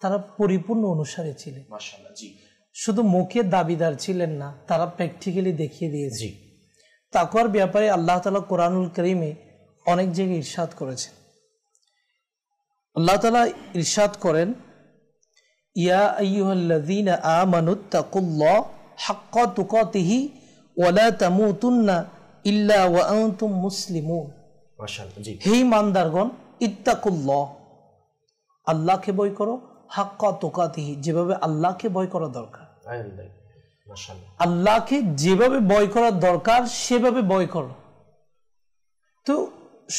তারা পরিপূর্ণ অনুসারী ছিলেন। মাশাআল্লাহ। জি, শুধু মুখে দাবিদার ছিলেন না, তারা প্র্যাকটিক্যালি দেখিয়ে দিয়েছে। তাকওয়ার ব্যাপারে আল্লাহ তাআলা কোরআনুল কারীমে অনেক জায়গায় ইরশাদ করেছেন। আল্লাহ তাআলা ইরশাদ করেন, ইয়া আইয়ুহাল্লাযীনা আমানুত্তাকুল্লাহ হাক্কা তুকাতিহি ওয়া লা তামুতুন্না ইল্লা ওয়া আনতুম মুসলিমুন। মাশাআল্লাহ, জি। হে ইমানদারগণ, ইত্তাকুল্লাহ, আল্লাহকে ভয় করো, হাক্কা তুকাতিহি, যেভাবে আল্লাহকে ভয় করা দরকার। মাশাআল্লাহ, আল্লাহকে যেভাবে ভয় করা দরকার সেভাবে ভয় করো। তো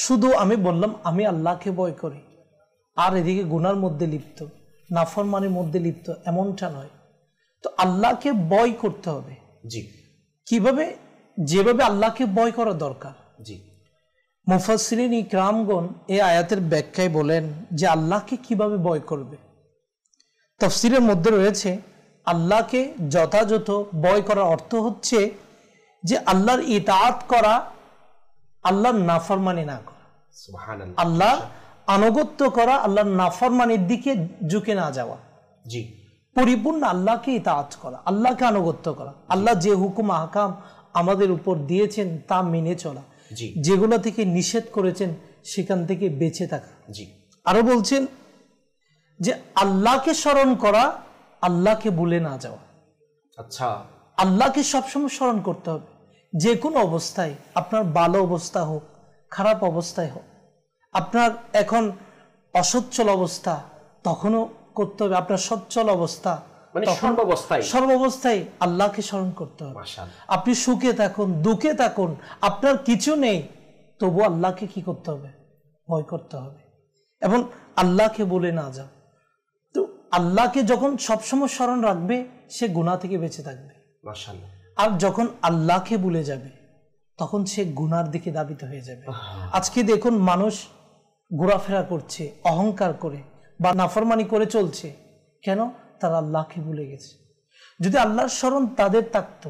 শুধু আমি বললাম আমি আল্লাহকে ভয় করি আর এদিকে গুনার মধ্যে লিপ্ত, নাফরমানির মধ্যে লিপ্ত, এমনটা নয়। তো আল্লাহকে ভয় করতে হবে। জি। কিভাবে? যেভাবে আল্লাহকে ভয় করা দরকার। জি। মুফাসসিরিন ইকরামগণ এই আয়াতের ব্যাখ্যায় বলেন যে আল্লাহকে কিভাবে ভয় করবে। তাফসীরের মধ্যে রয়েছে আল্লাহকে যথাযথ ভয় করার অর্থ হচ্ছে যে আল্লাহর ইতাআত করা, আল্লাহর নাফরমানি না করা, সুবহানাল্লাহ, আল্লাহ আনুগত্য করা, আল্লাহর নাফরমানির দিকে ঝুঁকে না যাওয়া। জি। পরিপূর্ণ আল্লাহকে ইতাআত করা, আল্লাহকে আনুগত্য করা, আল্লাহ যে হুকুম আহকাম আমাদের উপর দিয়েছেন তা মেনে চলা, জি। যেগুলো থেকে নিষেধ করেছেন সেখান থেকে বেঁচে থাকা। জি। আরো বলছেন যে আল্লাহকে স্মরণ করা, আল্লাহকে ভুলে না যাওয়া। আচ্ছা, আল্লাহকে সবসময় স্মরণ করতে হবে, যে কোনো অবস্থায়, আপনার ভালো অবস্থা হোক, খারাপ অবস্থায় হোক, আপনার এখন অসচ্ছল অবস্থা তখনও করতে হবে, আপনার সচ্ছল অবস্থা মানে সর্বাবস্থায় আল্লাহকে স্মরণ করতে হবে। আপনি সুখে থাকুন, দুঃখে থাকুন, আপনার কিছু নেই, তবু আল্লাহকে কি করতে হবে? ভয় করতে হবে এবং আল্লাহকে বলে না যাও। তো আল্লাহকে যখন সবসময় স্মরণ রাখবে সে গুনাহ থেকে বেঁচে থাকবে। মাশাআল্লাহ। আর যখন আল্লাহকে ভুলে যাবে তখন সে গুনার দিকে ধাবিত হয়ে যাবে। আজকে দেখুন মানুষ ঘোরাফেরা করছে অহংকার করে বা নাফরমানি করে চলছে। কেন? তারা আল্লাহকে ভুলে গেছে। যদি আল্লাহর স্মরণ তাদের থাকতো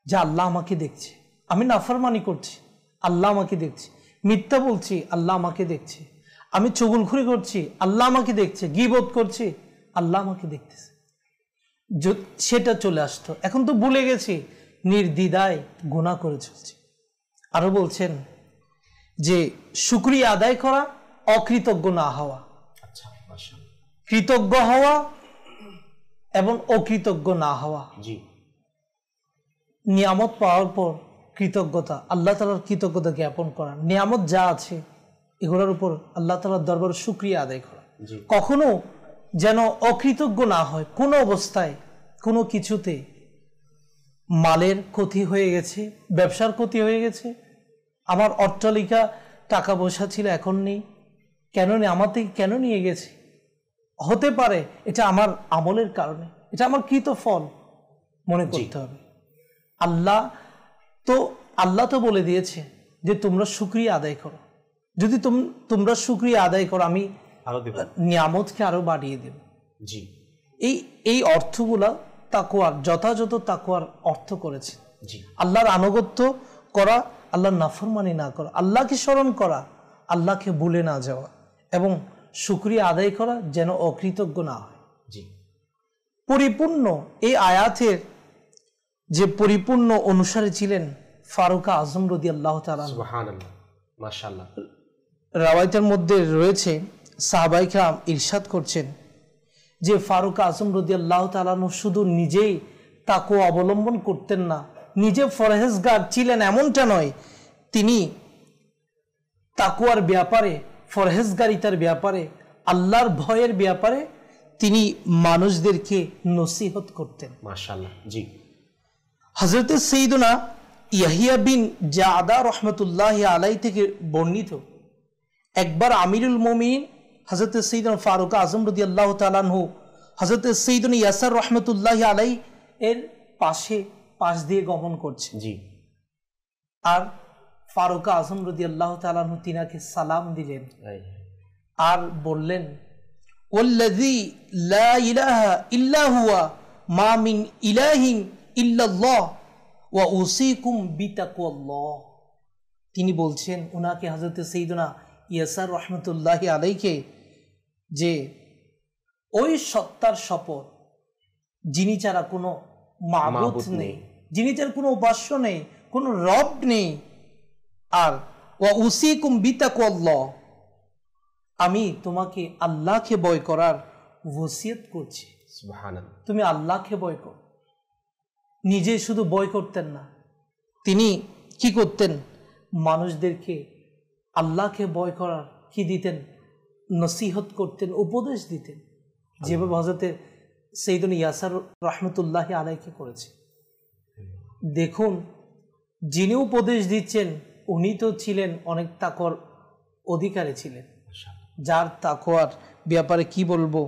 যে আল্লাহ আমাকে দেখছে, আমি নাফরমানি করছি, আল্লাহ আমাকে দেখছে, মিথ্যা বলছি, আল্লাহ আমাকে দেখছে, আমি চুগলখড়ি করছি, আল্লাহ আমাকে দেখছে, গীবত করছি, আল্লাহ আমাকে দেখতেছে, সেটা চলে আসতো। এখন তো ভুলে গেছি, নির্দ্বিধায় গুনাহ করে চলছে। আরো বলছেন যে শুকরিয়া আদায় করা, অকৃতজ্ঞ না হওয়া। আচ্ছা, মাশাআল্লাহ। কৃতজ্ঞ হওয়া এবং অকৃতজ্ঞ না হওয়া। জি। নিয়ামত পাওয়ার পর কৃতজ্ঞতা, আল্লাহ তাআলার কৃতজ্ঞতা জ্ঞাপন করা, নিয়ামত যা আছে এগুলোর উপর আল্লাহ তাআলার দরবারে শুকরিয়া আদায় করা। কখনো যেন অকৃতজ্ঞ না হয়, কোনো অবস্থায়, কোনো কিছুতে। মালের ক্ষতি হয়ে গেছে, ব্যবসার ক্ষতি হয়ে গেছে, আমার অট্টালিকা টাকা পয়সা ছিল এখন নেই, কেন নেই? আমার থেকে কেন নিয়ে গেছে? হতে পারে এটা আমার আমলের কারণে, এটা আমার কৃত ফল মনে করতে হবে। আল্লাহ তো বলে দিয়েছে যে তোমরা শুকরিয়া আদায় করো। যদি তোমরা শুকরিয়া আদায় করো আমি নিয়ামতকে আরো বাড়িয়ে দেব। জি। এই অর্থগুলা তাকওয়ার, যথাযথ তাকওয়ার অর্থ করেছে। জি। আল্লাহর আনুগত্য করা, আল্লাহর নাফরমানি না করা, আল্লাহকে স্মরণ করা, আল্লাহকে ভুলে না যাওয়া এবং শুকরিয়া আদায় করা, যেন অকৃতজ্ঞ না হয়। জি। পরিপূর্ণ এই আয়াতের যে পরিপূর্ণ অনুসারী ছিলেন ফারুক আজম রাদিয়াল্লাহু তাআলা। সুবহানাল্লাহ, মাশাআল্লাহ। রাওয়ায়াতের মধ্যে রয়েছে সাহাবায়ে কেরাম ইরশাদ করছেন যে ফারুক আজম রাদিয়াল্লাহু তাআলা শুধু নিজেই তাকওয়া অবলম্বন করতেন না, নিজে ফরহেজগার ছিলেন এমনটা নয়, তিনি তাকওয়ার ব্যাপারে, ফরহেজগারিতার ব্যাপারে, আল্লাহর ভয়ের ব্যাপারে তিনি মানুষদেরকে নসিহত করতেন। মাশাআল্লাহ। জি। হযরত সাইয়্যিদুনা ইয়াহিয়া বিন জাদা রাহমাতুল্লাহি আলাইহি থেকে বর্ণিত, একবার আমিরুল মুমিনিন হযরত সাইয়্যিদুনা ফারুক আজম রাদিয়াল্লাহু তাআলা আনহু হযরত সাইয়্যিদুনা ইয়াসার রাহমাতুল্লাহি আলাইহি এর পাশ দিয়ে গমন করছে। জি। আর ফারুক আজম রাদিয়াল্লাহু তাআলা আনহু তিনাকে সালাম দিলেন আর বললেন, ওয়াল্লাযী লা ইলাহা ইল্লা হুয়া মা মিন ইলাহিন ইল্লাল্লাহ ওয়া উসিকুম বিতাকওয়াল্লাহ। তিনি বলছেন উনাকে, হযরত সাইয়্যিদুনা ইয়াসার রাহমাতুল্লাহি আলাইহিকে, যে ওই সত্তার শপথ যিনি ছাড়া কোনো মাবুদ নেই, যিনি ছাড়া কোনো উপাস্য নেই, কোনো রব নেই, আর ওয়া উসিকুম বিতাকওয়াল্লাহ, আমি তোমাকে আল্লাহকে ভয় করার ওসিয়ত করছি। সুবহানাল্লাহ। তুমি আল্লাহকে ভয় করো। নিজে শুধু ভয় করতেন না, তিনি কি করতেন? মানুষদেরকে আল্লাহকে ভয় করার কি দিতেন? নসিহত করতেন, উপদেশ দিতেন, যেভাবে হযরতে সাইয়েদনা ইয়াসার রহমতুল্লাহি আলাইহি করেছে। দেখুন, যিনি উপদেশ দিচ্ছেন উনি তো ছিলেন অনেক তাকওয়ার অধিকারী ছিলেন, যার তাকওয়ার ব্যাপারে কি বলবো,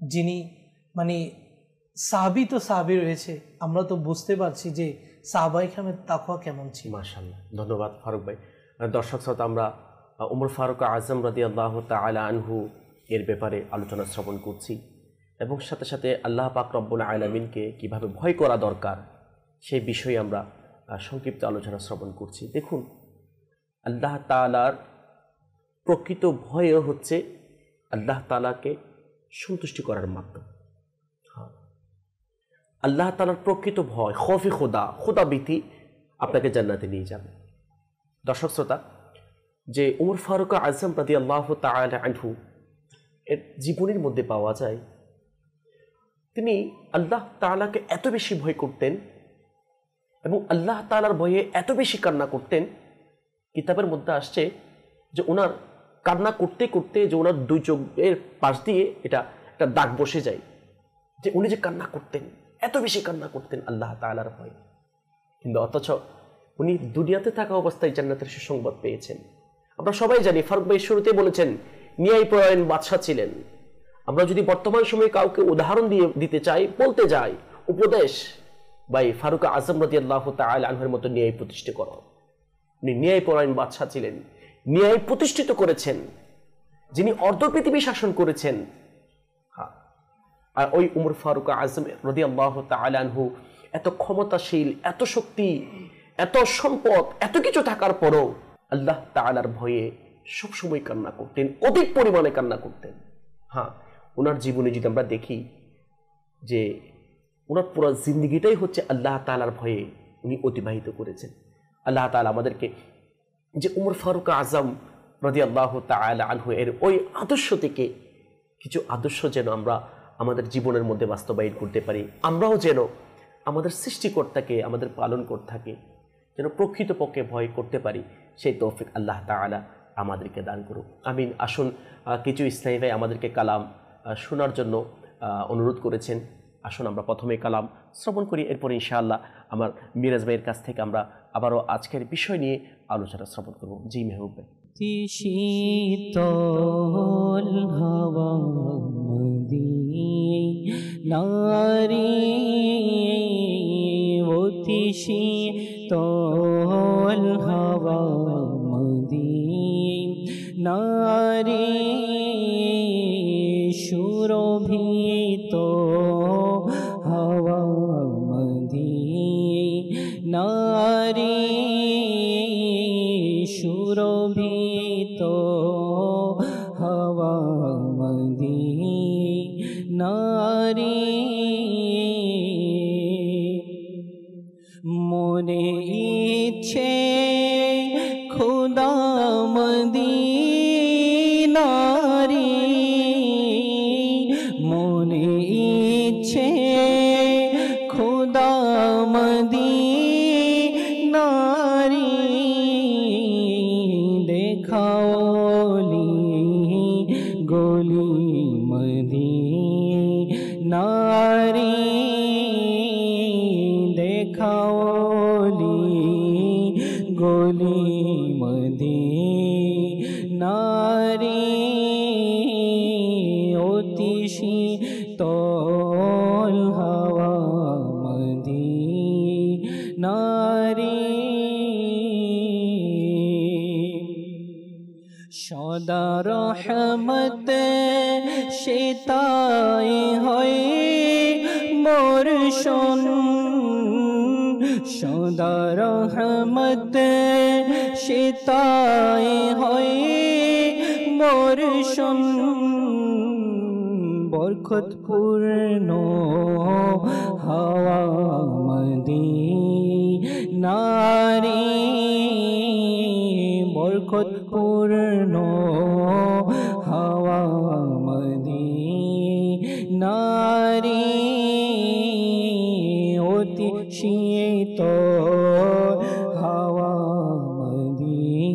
যিনি মানে সাহাবী তো সাহাবী রয়েছে, আমরা তো বুঝতে পারছি যে সাহাবায়ে কেরামের তাকওয়া কেমন ছিল। মাশাআল্লাহ, ধন্যবাদ ফারুক ভাই। দর্শক শ্রোতা, আমরা উমর ফারুক আজম রাদিয়াল্লাহু তাআলা আনহু এর ব্যাপারে আলোচনা শ্রবণ করছি এবং সাথে সাথে আল্লাহ পাক রব্বুল আলামিনকে কিভাবে ভয় করা দরকার সেই বিষয়ে আমরা সংক্ষিপ্ত আলোচনা শ্রবণ করছি। দেখুন, আল্লাহ তাআলার প্রকৃত ভয় হচ্ছে আল্লাহ তাআলাকে সন্তুষ্টি করার মাধ্যম। আল্লাহ তাআলার প্রকৃত ভয়, খৌফে খোদা, খোদাভীতি আপনাকে জান্নাতে নিয়ে যাবে। দর্শক শ্রোতা, যে উমর ফারুক আজম রাদিয়াল্লাহু তাআলা আনহু এর জীবনের মধ্যে পাওয়া যায়, তিনি আল্লাহ তাআলাকে এত বেশি ভয় করতেন এবং আল্লাহ তাআলার ভয়ে এত বেশি কান্না করতেন, কিতাবের মধ্যে আসছে যে ওনার কান্না করতে করতে যে ওনার দুই চোখের পাশ দিয়ে এটা একটা দাগ বসে যায়, যে উনি যে কান্না করতেন, এত বেশি কান্না করতেন আল্লাহ তাআলার ভয়ে। কিন্তু অথচ উনি দুনিয়াতে থাকা অবস্থায় জান্নাতের সুসংবাদ পেয়েছেন। আমরা সবাই জানি, ফারুক ভাই শুরুতে বলেছেন ন্যায়পরায়ণ বাদশা ছিলেন। আমরা যদি বর্তমান সময়ে কাউকে উদাহরণ দিতে চাই, বলতে যাই, উপদেশ ভাই ফারুক আজম রাদিয়াল্লাহু তাআলা আনহুর মতো ন্যায় প্রতিষ্ঠিত করো। উনি ন্যায়পরায়ণ বাদশা ছিলেন, ন্যায় প্রতিষ্ঠিত করেছেন, যিনি অর্ধ পৃথিবী শাসন করেছেন। আর ওই উমর ফারুক আজম রাদিয়াল্লাহু তাআলা আনহু এত ক্ষমতাশীল, এত শক্তি, এত সম্পদ, এত কিছু থাকার পরও আল্লাহ তাআলার ভয়ে সবসময় কান্না করতেন, অধিক পরিমাণে কান্না করতেন। ওনার জীবনে যদি আমরা দেখি যে ওনার পুরো জিন্দগিটাই হচ্ছে আল্লাহ তাআলার ভয়ে উনি অতিবাহিত করেছেন। আল্লাহ তাআলা আমাদেরকে যে উমর ফারুক আজম রাদিয়াল্লাহু তাআলা আনহু এর ওই আদর্শ থেকে কিছু আদর্শ যেন আমরা আমাদের জীবনের মধ্যে বাস্তবায়ন করতে পারি, আমরাও যেন আমাদের সৃষ্টিকর্তাকে, আমাদের পালনকর্তাকে যেন প্রকৃতপক্ষে ভয় করতে পারি, সেই তৌফিক আল্লাহ তাআলা আমাদেরকে দান করুক। আমিন। আসুন, কিছু ইসলামী ভাই আমাদেরকে কালাম শোনার জন্য অনুরোধ করেছেন। আসুন আমরা প্রথমে কালাম শ্রবণ করি, এরপর ইনশাআল্লাহ আমার মিরাজ ভাইয়ের কাছ থেকে আমরা আবারও আজকের বিষয় নিয়ে আলোচনা শ্রবণ করব। জি মেহবুব ভাই। শীতল হাওয়া নারী অতি শীতল হাওয়া নারী সুরভিত হাওয়া নারী সুরভিত হাওয়া নারী মনে ইচ্ছে খুদা মদিনারি মনে ইচ্ছে খুদা মদিনারি দেখাওলি গলি মদিনারি দেখাওলি গলি মদিনারি অতি শীতল হাওয়া মদিনারি সদা রহমত সেতাই হয় বর্ষণ সদা রহমত সেতাই হয় বর্ষণ বরকত পূর্ণ হাওয়া মদিনারি বরকত পূর্ণ অতি শীতল হাওয়া মদিনারে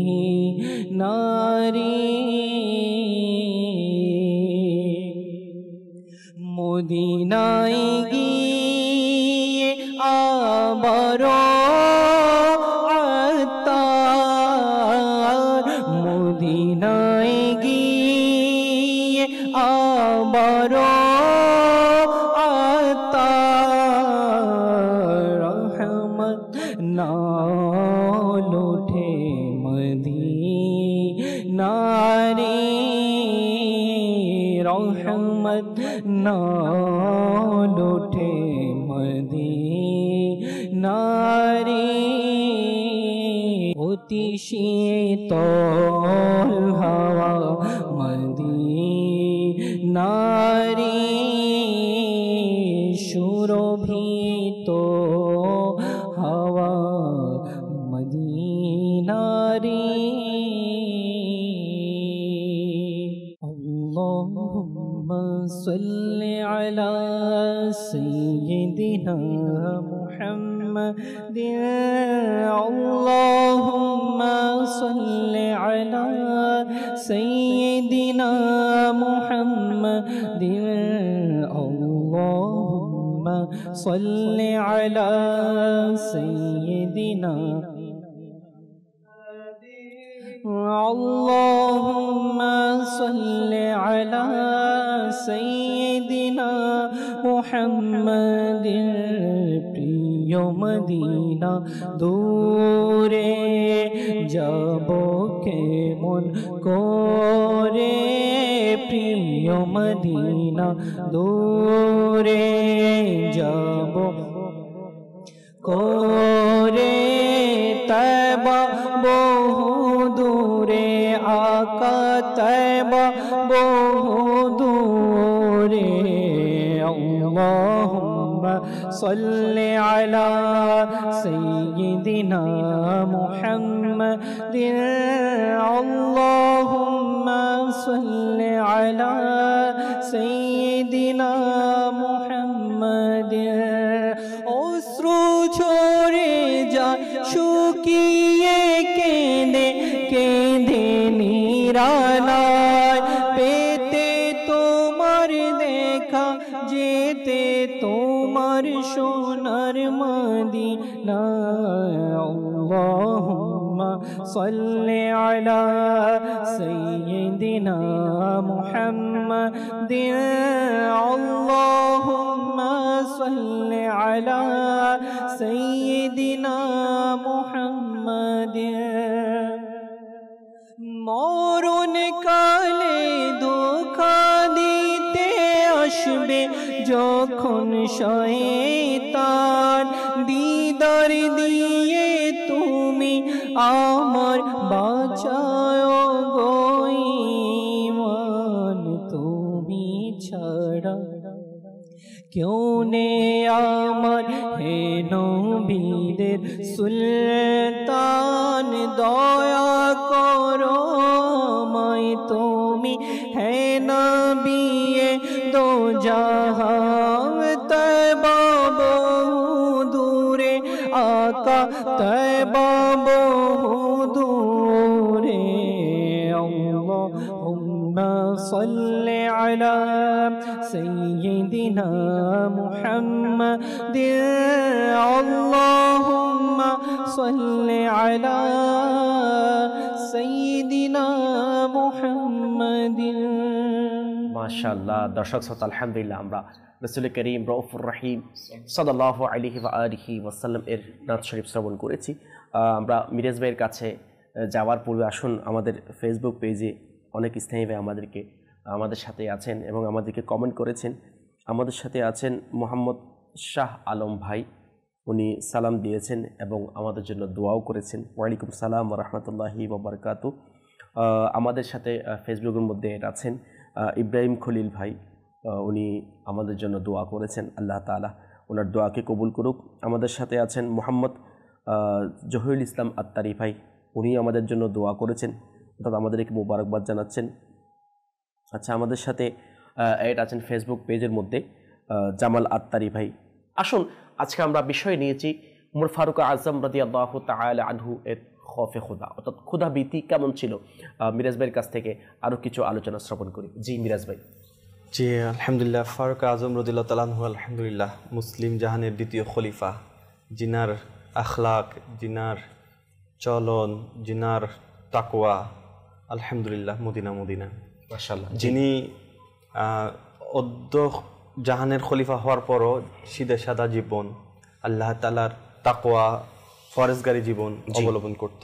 মদিনায় গিয়ে আবারও আত্মার মদিনায় গিয়ে আবারও আত্মার রহমত নাল ওঠে মদিনারে রহমত নাল ওঠে মদিনারে অতি শীতল হাওয়া মদিনারে সুরভিত হাওয়া মদিনারে আল্লাহুম্মা সাল্লি আলা সাইয়্যিদিনা মুহাম্মাদিন আল্লাহুম্মা সাল্লি আলা সাইয়্যিদিনা মুহাম্মাদিন আল্লাহুম্মা সাল্লি আলা সাইয়্যিদিনা اللهم صل على سيدنا محمد প্রিয় মদিনা দূরে যাব কেমন করে প্রিয় মদিনা দূরে যাব করে তবা বহু দূরে আকা তবা বহু দূরে আল্লাহুম্মা সাল্লি আলা সাইয়্যিদিনা মুহাম্মাদিন আল্লাহুম্মা সাল্লি আলা সাইয়্যিদিনা মুহাম্মাদিন অশ্রু ঝরে যায় শুকিয়ে কেঁদে কেঁদে নিরালায় পেতে তোমার দেখা যেতে তোমার সোনার মদিনায় আল্লাহুম্মা সাল্লি আলা সাইয়্যিদিনা মুহাম্মাদিন আল্লাহুম্মা সাল্লি আলা সাইয়্যিদিনা মুহাম্মাদিন মরণ কালে ধোঁকা দিতে আসবে যখন শয়তান দিদার দিয়ে তুমি আমার বাঁচাও গো ঈমান তুমি ছাড়া কেউ নে আমার হে নবীদের সুলতান দয়া করো মাই তুমি হে নবিয়ে দো জাহান তয়বা বহু দূরে আকা তয়বা বহু দূরে আল্লাহুম্মা সাল্লি আলা সাইয়্যিদিনা মুহাম্মাদিন আল্লাহুম্মা সাল্লি আলা সাইয়্যিদিনা মুহাম্মাদিন। মাশাআল্লাহ। দর্শক শ্রোতা, আলহামদুলিল্লাহ আমরা রাসূল করিম রউফুর রহিম সাল্লাল্লাহু আলাইহি ওয়া আলিহি ওয়াসাল্লাম এর নাত শরীফ শ্রবণ করেছি। আমরা মিরাজ ভাইয়ের কাছে যাওয়ার পূর্বে আসুন আমাদের ফেসবুক পেজে অনেক স্থায়ী ভাই আমাদের সাথে আছেন এবং আমাদেরকে কমেন্ট করেছেন। আমাদের সাথে আছেন মোহাম্মদ শাহ আলম ভাই, উনি সালাম দিয়েছেন এবং আমাদের জন্য দোয়াও করেছেন। ওয়ালাইকুম সালাম ওয়া রাহমাতুল্লাহি ওয়া বারাকাতুহু। আমাদের সাথে ফেসবুকের মধ্যে আছেন ইব্রাহিম খলিল ভাই, উনি আমাদের জন্য দোয়া করেছেন। আল্লাহ তাআলা ওনার দোয়াকে কবুল করুক। আমাদের সাথে আছেন মোহাম্মদ জহিরুল ইসলাম আত্তারি ভাই, উনি আমাদের জন্য দোয়া করেছেন, অর্থাৎ আমাদেরকে মোবারকবাদ জানাচ্ছেন। আচ্ছা, আমাদের সাথে অ্যাড আছেন ফেসবুক পেজের মধ্যে জামাল আত্তারি ভাই, আসুন আজকে আমরা বিষয় নিয়েছি উমর ফারুক আজম রাদিয়াল্লাহু তাআলা আনহু এর খৌফে খুদা, অর্থাৎ খুদা ভীতি কেমন ছিল। মিরাজ ভাইয়ের কাছ থেকে আরো কিছু আলোচনা শ্রবণ করি। জি মিরাজ ভাই। জি আলহামদুলিল্লাহ, ফারুক আজম রাদিয়াল্লাহু তাআলা আনহু আলহামদুলিল্লাহ মুসলিম জাহানের দ্বিতীয় খলিফা, জিনার আখলাক, জিনার চলন, জিনার তাকওয়া আলহামদুলিল্লাহ মদিনা মাশাআল্লাহ, যিনি অদ্য জাহানের খলিফা হওয়ার পরও সিধে সাদা জীবন, আল্লাহ তাআলার তাকওয়া ফরজগারি জীবন অবলম্বন করত।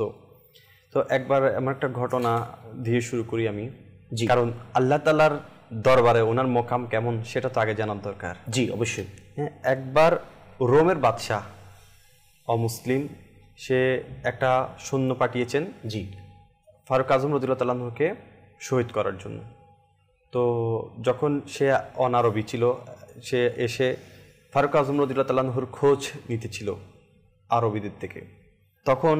তো একবার এমন একটা ঘটনা দিয়ে শুরু করি আমি, কারণ আল্লাহ তাআলার দরবারে ওনার মকাম কেমন সেটা তো আগে জানার দরকার। জি অবশ্যই। হ্যাঁ, একবার রোমের বাদশাহ অমুসলিম সে একটা সৈন্য পাঠিয়েছেন জি ফারুক আজম রাদিয়াল্লাহু তাআলা আনহুকে শহীদ করার জন্য। তো যখন সে অনারবি ছিল, সে এসে ফারুক আজম রাদিয়াল্লাহু তাআলা আনহুর খোঁজ নিতে ছিল আরবিদের থেকে। তখন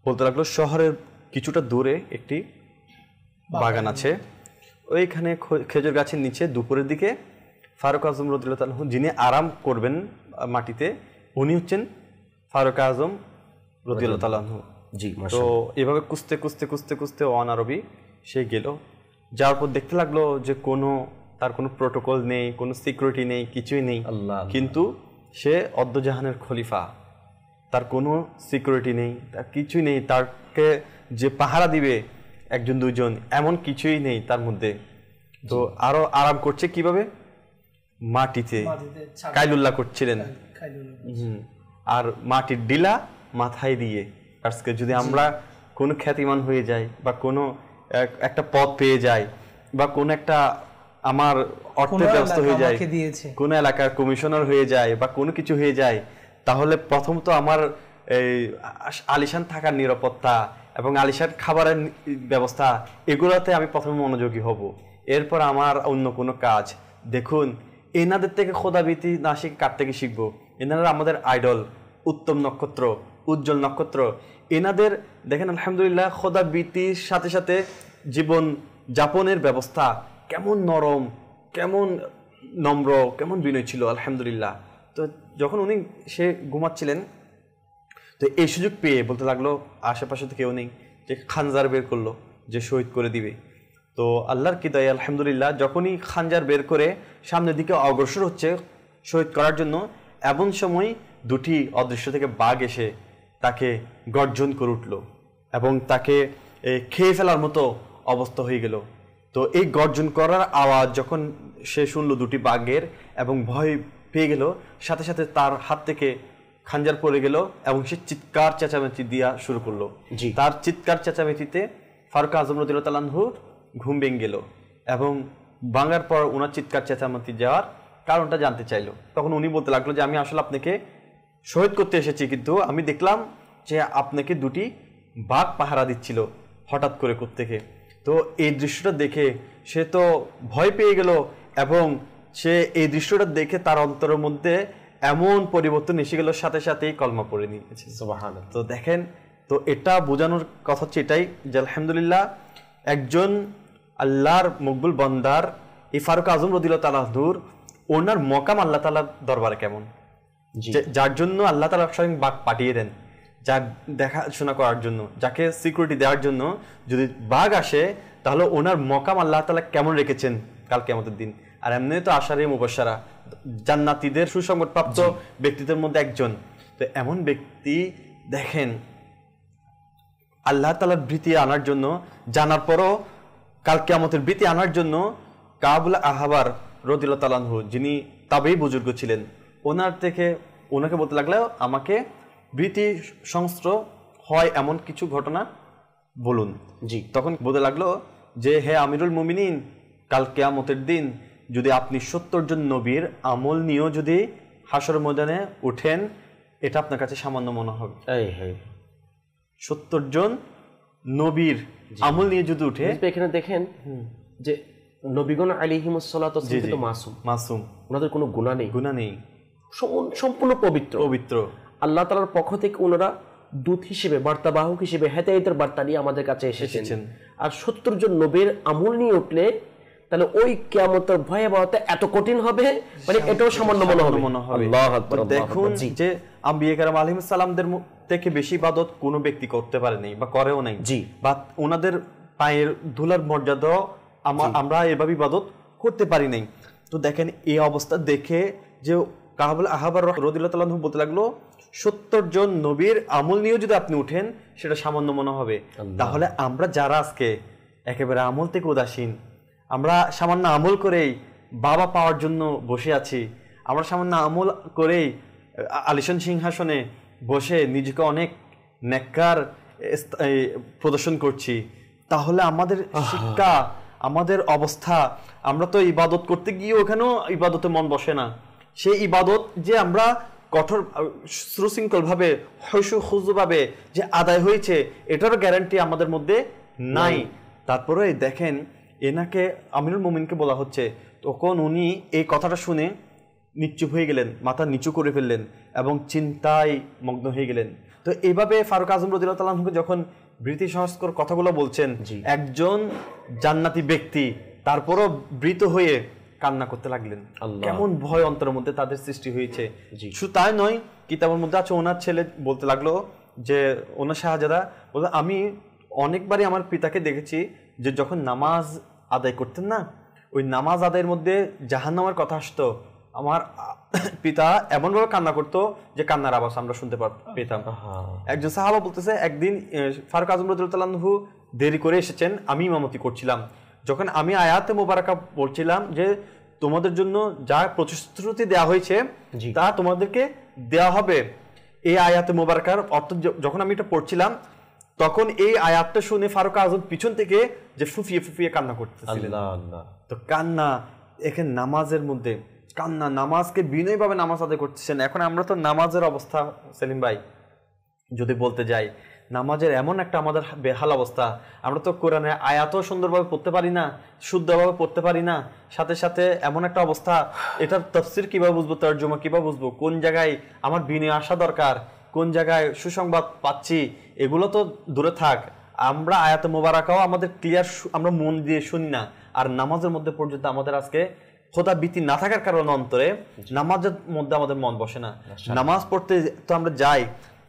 বলতে লাগলো শহরের কিছুটা দূরে একটি বাগান আছে, ওইখানে খেজুর গাছের নিচে দুপুরের দিকে ফারুক আজম রাদিয়াল্লাহু তাআলা আনহু যিনি আরাম করবেন মাটিতে, উনি হচ্ছেন ফারুক আজম রাদিয়াল্লাহু তাআলা আনহু। জি। তো এভাবে কুস্তে অনারবি সে গেল, যাওয়ার পর দেখতে লাগলো যে তার কোনো প্রোটোকল নেই, কোনো সিকিউরিটি নেই, কিছুই নেই। কিন্তু সে অদ্দজাহানের খলিফা, তার কোনো সিকিউরিটি নেই, তার কিছুই নেই, তাকে যে পাহারা দিবে একজন দুইজন এমন কিছুই নেই তার মধ্যে। তো আরো আরাম করছে কিভাবে, মাটিতে কাইলুল্লাহ করছিলেন। আর মাটির ডিলা মাথায় দিয়ে, আজকে যদি আমরা কোনো খ্যাতিমান হয়ে যাই বা কোনো একটা পদ পেয়ে যাই বা কোন একটা আমার অর্থের ব্যবস্থা হয়ে যায়, কোন এলাকার কমিশনার হয়ে যায় বা কোনো কিছু হয়ে যায়, তাহলে প্রথম তো আমার এই আলিশান থাকার নিরাপত্তা এবং আলিশান খাবারের ব্যবস্থা এগুলোতে আমি প্রথমে মনোযোগী হব, এরপর আমার অন্য কোনো কাজ। দেখুন এনাদের থেকে খোদাভীতি না শিখে কার থেকে শিখবো? এনারা আমাদের আইডল, উত্তম নক্ষত্র, উজ্জ্বল নক্ষত্র। এনাদের দেখেন আলহামদুলিল্লাহ খোদাভীতির সাথে সাথে জীবন যাপনের ব্যবস্থা কেমন নরম, কেমন নম্র, কেমন বিনয় ছিল আলহামদুলিল্লাহ। তো যখন উনি সে ঘুমাচ্ছিলেন, তো এই সুযোগ পেয়ে বলতে লাগলো আশেপাশে তো কেউ নেই, যে খানজার বের করলো যে শহীদ করে দিবে। তো আল্লাহর কি দয়া আলহামদুলিল্লাহ, যখনই খানজার বের করে সামনের দিকে অগ্রসর হচ্ছে শহীদ করার জন্য, এমন সময় দুটি অদৃশ্য থেকে বাঘ এসে তাকে গর্জন করে উঠল এবং তাকে খেয়ে ফেলার মতো অবস্থা হয়ে গেল। তো এই গর্জন করার আওয়াজ যখন সে শুনল দুটি বাঘের এবং ভয় পেয়ে গেল, সাথে সাথে তার হাত থেকে খানজার পড়ে গেল এবং সে চিৎকার চেঁচামেচি দিয়া শুরু করলো। তার চিৎকার চেঁচামেচিতে ফারুক আজম রাদিয়াল্লাহু তাআলা আনহু ঘুম ভেঙে গেল এবং ভাঙার পর ওনার চিৎকার চেঁচামেচি যাওয়ার কারণটা জানতে চাইলো। তখন উনি বলতে লাগলো যে আমি আসলে আপনাকে শহীদ করতে এসেছি, কিন্তু আমি দেখলাম যে আপনাকে দুটি বাঘ পাহারা দিচ্ছিল হঠাৎ করে কোত্থেকে। তো এই দৃশ্যটা দেখে সে তো ভয় পেয়ে গেল এবং সে এই দৃশ্যটা দেখে তার অন্তরের মধ্যে এমন পরিবর্তন এসে গেল, সাথে সাথেই কলমা পড়ে নিয়েছে। সুবহানাল্লাহ। তো দেখেন, তো এটা বোঝানোর কথা হচ্ছে এটাই যে আলহামদুলিল্লাহ একজন আল্লাহর মকবুল বান্দার এই ফারুক আজম রাদিয়াল্লাহু তাআলা আনহুর ওনার মকাম আল্লাহ তাআলার দরবারে কেমন, যার জন্য আল্লাহ তাআলা স্বয়ং বাঘ পাঠিয়ে দেন, যার দেখাশোনা করার জন্য, যাকে সিকিউরিটি দেওয়ার জন্য যদি বাঘ আসে, তাহলে ওনার মকাম আল্লাহ তাআলা কেমন রেখেছেন কাল কিয়ামতের দিন। আর এমনি তো আশারে মুবাশশারা জান্নাতীদের সুসংবাদপ্রাপ্ত ব্যক্তিদের মধ্যে একজন। তো এমন ব্যক্তি দেখেন আল্লাহ তাআলার ভীতি আনার জন্য, জানার পরও কাল কিয়ামতের ভীতি আনার জন্য কাবুল আহবার রাদিয়াল্লাহু তাআলা আনহু, যিনি তাবেঈ বুজুর্গ ছিলেন, ওনাকে বলতে লাগলো আমাকে ভীতি সংস্ত্র হয় এমন কিছু ঘটনা বলুন। তখন বলতে লাগলো যে হে আমিরুল মুমিনিন, কাল কিয়ামতের দিন যদি আপনি 70 জন নবীর আমল নিয়েও যদি হাসর ময়দানে উঠেন, এটা আপনার কাছে সামান্য মনে হবে। 70 জন নবীর আমল নিয়ে যদি উঠে, এখানে দেখেন যে নবীগণ আলাইহিমুস সালাতু ওয়াস সালাম তো মাসুম, ওনাদের কোনো গুনাহ নেই, সম্পূর্ণ পবিত্র। আল্লাহ তাআলার পক্ষ থেকে ওনারা দূত হিসেবে, বার্তাবাহক হিসেবে হেদায়েতের বার্তা নিয়ে আমাদের কাছে এসেছেন। আর 70 জন নবীর আমল নিয়ে উঠলে তাহলে ওই কিয়ামতের ভয়াবহতা এত কঠিন হবে, মানে এটাও সামান্য মনে হবে। আল্লাহু আকবার। দেখুন যে আম্বিয়া কেরাম আলাইহিস সালামদের থেকে বেশি ইবাদত কোনো ব্যক্তি করতে পারেনি বা করেও নাই, জি, বা ওনাদের পায়ের ধুলার মর্যাদা আমরা এভাবে ইবাদত করতে পারি নাই। তো দেখেন এই অবস্থা দেখে যে কাহাবুল আহবার রাদিয়াল্লাহু তাআলা আনহু বলতে লাগলো 70 জন নবীর আমল নিয়েও যদি আপনি উঠেন সেটা সামান্য মনে হবে। তাহলে আমরা যারা আজকে একেবারে আমল থেকে উদাসীন, আমরা সামান্য আমল করেই বাবা পাওয়ার জন্য বসে আছি, আমরা সামান্য আমল করেই আলিশান সিংহাসনে বসে নিজেকে অনেক নেককার প্রদর্শন করছি, তাহলে আমাদের শিক্ষা, আমাদের অবস্থা, আমরা তো ইবাদত করতে গিয়ে ওখানেও ইবাদতে মন বসে না। সেই ইবাদত যে আমরা কঠোর সুশৃঙ্খল ভাবে খুজুভাবে যে আদায় হয়েছে এটারও গ্যারান্টি আমাদের মধ্যে নাই। তারপরে দেখেন এনাকে আমিরুল মুমিনকে বলা হচ্ছে, তখন উনি এই কথাটা শুনে নিশ্চুপ হয়ে গেলেন, মাথা নিচু করে ফেললেন এবং চিন্তায় মগ্ন হয়ে গেলেন। তো এইভাবে ফারুক আজম রাদিয়াল্লাহু তাআলা আনহু যখন বৃতি সংস্কার কথাগুলো বলছেন, একজন জান্নাতি ব্যক্তি তারপরও বৃত হয়ে কান্না করতে লাগলেন। কেমন ভয় অন্তরের মধ্যে তাদের সৃষ্টি হয়েছে। শুধু তাই নয়, কিতাবের মধ্যে আছে ওনার ছেলে বলতে লাগলো যে ওনার শাহজাদা বলতে, আমি অনেকবারই আমার পিতাকে দেখেছি যে যখন নামাজ আদায় করতেন না, ওই নামাজ আদায়ের মধ্যে জাহান্নামের কথা আসতো, আমার পিতা এমনভাবে কান্না করতো যে কান্নার আওয়াজ আমরা শুনতে পেতাম। একজন সাহাবা বলতেছে, একদিন ফারুক আজম রাদিয়াল্লাহু তাআলা আনহু দেরি করে এসেছেন, আমি ইমামতি করছিলাম, যখন আমি আয়াতে মোবারকা বলছিলাম যে তোমাদের জন্য যা প্রতিশ্রুতি দেওয়া হয়েছে তা তোমাদেরকে দেওয়া হবে, এই আয়াতে মোবারকার অর্থ যখন আমি এটা পড়ছিলাম তখন এই আয়াতটা শুনে ফারুক আজম পিছন থেকে যে ফুফিয়ে ফুফিয়ে কান্না করতেছিলেন। তো কান্না এখানে নামাজের মধ্যে কান্না, নামাজকে বিনয়ভাবে নামাজ আদায় করতেছেন। এখন আমরা তো নামাজের অবস্থা সেলিম ভাই যদি বলতে যাই, নামাজের এমন একটা আমাদের বেহাল অবস্থা, আমরা তো কোরআনে আয়াতও সুন্দরভাবে পড়তে পারি না, শুদ্ধভাবে পড়তে পারি না, সাথে সাথে এমন একটা অবস্থা, এটার তাফসীর কিভাবে বুঝবো, তরজমা কিভাবে বুঝবো, কোন জায়গায় আমার বিনয় আসা দরকার, কোন জায়গায় সুসংবাদ পাচ্ছি, এগুলো তো দূরে থাক, আমরা আয়াতে মোবারকাও আমাদের ক্লিয়ার আমরা মন দিয়ে শুনি না। আর নামাজের মধ্যে পর্যন্ত আমাদের আজকে খোদা ভীতি না থাকার কারণে অন্তরে নামাজের মধ্যে আমাদের মন বসে না। নামাজ পড়তে তো আমরা যাই,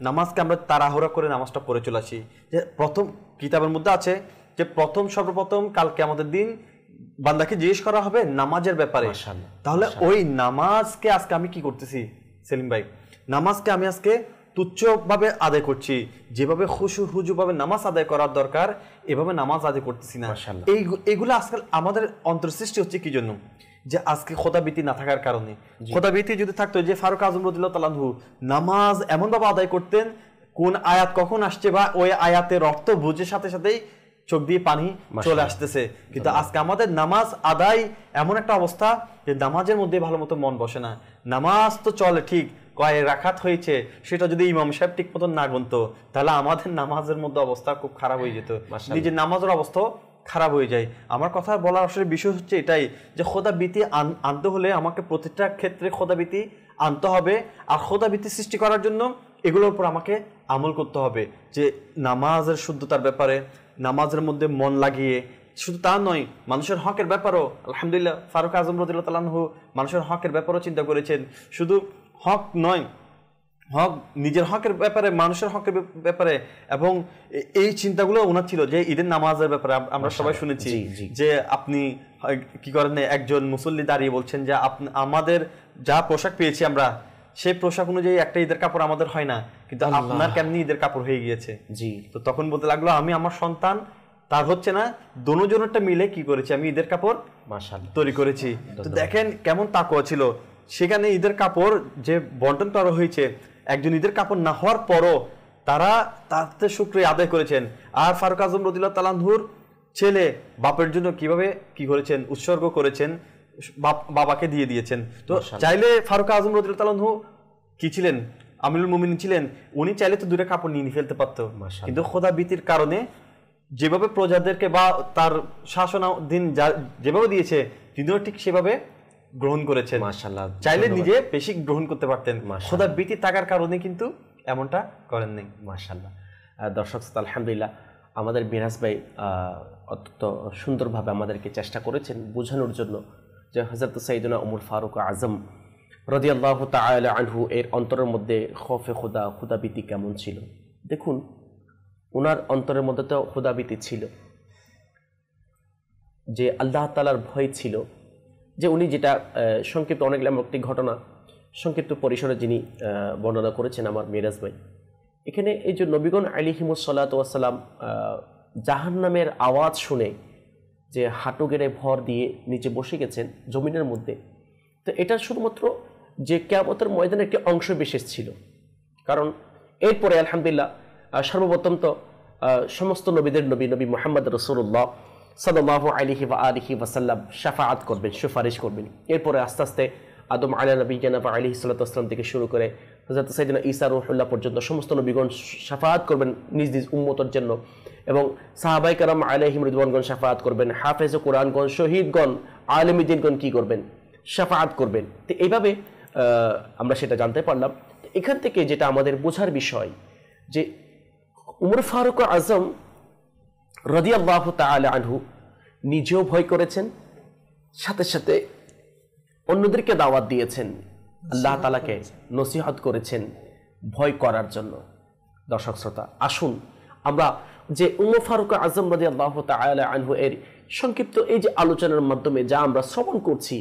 নামাজকে আমরা তাড়াহুড়া করে নামাজটা পড়ে চলে আসি। যে প্রথম কিতাবের মধ্যে আছে যে সর্বপ্রথম কালকে আমাদের দিন বান্দাকে জিজ্ঞেস করা হবে নামাজের ব্যাপারে। তাহলে ওই নামাজকে আজকে আমি কি করতেছি সেলিম ভাই, নামাজকে আমি আজকে তুচ্ছভাবে আদায় করছি, যেভাবে খুশু হুজু ভাবে নামাজ আদায় করার দরকার এভাবে নামাজ আদায় করতেছি না। এইগুলো আজকাল আমাদের অন্তর্সৃষ্টি হচ্ছে কি জন্য, যে আজকে খোদাভীতি না থাকার কারণে। খোদাভীতি যদি থাকতো, যে ফারুক আজম রাদিয়াল্লাহু তাআলা আনহু নামাজ এমন ভাবে আদায় করতেন, কোন আয়াত কখন আসছে বা ওই আয়াতের অর্থ বুঝে সাথে সাথেই চোখ দিয়ে পানি চলে আসতেছে। কিন্তু আজকে আমাদের নামাজ আদায় এমন একটা অবস্থা যে নামাজের মধ্যে ভালো মতো মন বসে না। নামাজ তো চলে ঠিক, কয় রাকাত হয়েছে সেটা যদি ইমাম সাহেব ঠিক মতন না গুনতো তাহলে আমাদের নামাজের মধ্যে অবস্থা খুব খারাপ হয়ে যেত, নিজের নামাজের অবস্থা খারাপ হয়ে যায়। আমার কথা বলার আসলে বিষয় হচ্ছে এটাই যে খোদাভীতি আনতে হলে আমাকে প্রতিটা ক্ষেত্রে খোদাভীতি আনতে হবে। আর খোদাভীতি সৃষ্টি করার জন্য এগুলোর উপর আমাকে আমল করতে হবে, যে নামাজের শুদ্ধতার ব্যাপারে, নামাজের মধ্যে মন লাগিয়ে। শুধু তা নয়, মানুষের হকের ব্যাপারও আলহামদুলিল্লাহ ফারুক আজম রাদিয়াল্লাহু তাআলা আনহু মানুষের হকের ব্যাপারও চিন্তা করেছেন। শুধু হক নয়, হক নিজের হকের ব্যাপারে, মানুষের হকের ব্যাপারে, এবং এই চিন্তাগুলো ওনার ছিল। যে ঈদের নামাজের ব্যাপারে আমরা সবাই শুনেছি যে আপনি কি করেন, একজন মুসল্লি দাঁড়িয়ে বলছেন যে আমাদের যা পোশাক পেয়েছি আমরা সেই পোশাক অনুযায়ী একটা ঈদের কাপড় আমাদের হয় না, কিন্তু আপনার কেমনি ঈদের কাপড় হয়ে গিয়েছে। জি, তো তখন বলতে লাগলো আমি আমার সন্তান তার হচ্ছে না, দোনোজনেরটা মিলে কি করেছি, আমি ঈদের কাপড় তৈরি করেছি। তো দেখেন কেমন তাকওয়া ছিল সেখানে। ঈদের কাপড় যে বন্টন করা হয়েছে, একজন ঈদের কাপড় না হওয়ার পরও তারা তাতে শুকরিয়া আদায় করেছেন। আর ফারুক আজম রাদিয়াল্লাহু তাআলা আনহুর ছেলে বাপের জন্য কিভাবে কি করেছেন, উৎসর্গ করেছেন, বাবাকে দিয়ে দিয়েছেন। তো চাইলে ফারুক আজম রাদিয়াল্লাহু তাআলা আনহু কি ছিলেন, আমিরুল মুমিনিন ছিলেন, উনি চাইলে তো দুটো কাপড় নিয়ে ফেলতে পারতো, কিন্তু খোদাভীতির কারণে যেভাবে প্রজাদেরকে বা তার শাসনাধীন যেভাবে দিয়েছে তিনিও ঠিক সেভাবে গ্রহণ করেছেন। মাশাআল্লাহ, চাইলে নিজে বেশি গ্রহণ করতে পারতেন, খোদাভীতি থাকার কারণে কিন্তু এমনটা করেন নাই। মাশাআল্লাহ। দর্শক আলহামদুলিল্লাহ, আমাদের মিরাজ ভাই অত্যন্ত সুন্দরভাবে আমাদেরকে চেষ্টা করেছেন বোঝানোর জন্য যে হযরত সাইয়েদনা ওমর ফারুক আজম রাদিয়াল্লাহু তাআলা আনহু এর অন্তরের মধ্যে খৌফে খুদা, খুদাভীতি কেমন ছিল। দেখুন, ওনার অন্তরের মধ্যে তো খুদাভীতি ছিল, যে আল্লাহ তাআলার ভয় ছিল, যে উনি যেটা সংক্ষিপ্ত অনেক একটি ঘটনা সংক্ষিপ্ত পরিসরে যিনি বর্ণনা করেছেন আমার মিরাজ ভাই। এখানে এই যে নবীগণ আলাইহিমুস সালাতু ওয়াস সালাম জাহান্নামের আওয়াজ শুনে যে হাঁটু গেড়ে ভর দিয়ে নিচে বসে গেছেন জমিনের মধ্যে, তো এটা শুধুমাত্র যে কিয়ামতের ময়দানে একটি অংশ বিশেষ ছিল। কারণ এরপরে আলহামদুলিল্লাহ সর্বপ্রথম তো সমস্ত নবীদের নবী মুহাম্মদ রাসূলুল্লাহ সাল্লাল্লাহু আলাইহি ওয়া আলিহি ওয়াসাল্লাম শাফাআত করবেন, সুপারিশ করবেন। এরপরে আস্তে আস্তে আদম আলাইহিস সালাতু ওয়াস সালাম থেকে শুরু করে হযরত সাইয়েদনা ঈসা রূহুল্লাহ পর্যন্ত সমস্ত নবীগণ শাফাআত করবেন নিজ নিজ উম্মতের জন্য, এবং সাহাবায়ে কেরাম আলাইহিম রিদওয়ানগণ শাফাআত করবেন, হাফেজে কোরআনগণ, শহীদগণ, আলেম দ্বীনগণ কি করবেন, শাফাআত করবেন। তো এইভাবে আমরা সেটা জানতে পারলাম। এখান থেকে যেটা আমাদের বোঝার বিষয় যে উমর ফারুক আজম রাদিয়াল্লাহু তাআলা আনহু নিজেও ভয় করেছেন, সাথে সাথে অন্যদেরকে দাওয়াত দিয়েছেন, আল্লাহ তাআলাকে নসিহত করেছেন ভয় করার জন্য। দর্শক শ্রোতা, আসুন আমরা যে উমর ফারুক আজম রাদিয়াল্লাহু তাআলা আনহু এর সংক্ষিপ্ত এই যে আলোচনার মাধ্যমে যা আমরা শ্রবণ করছি,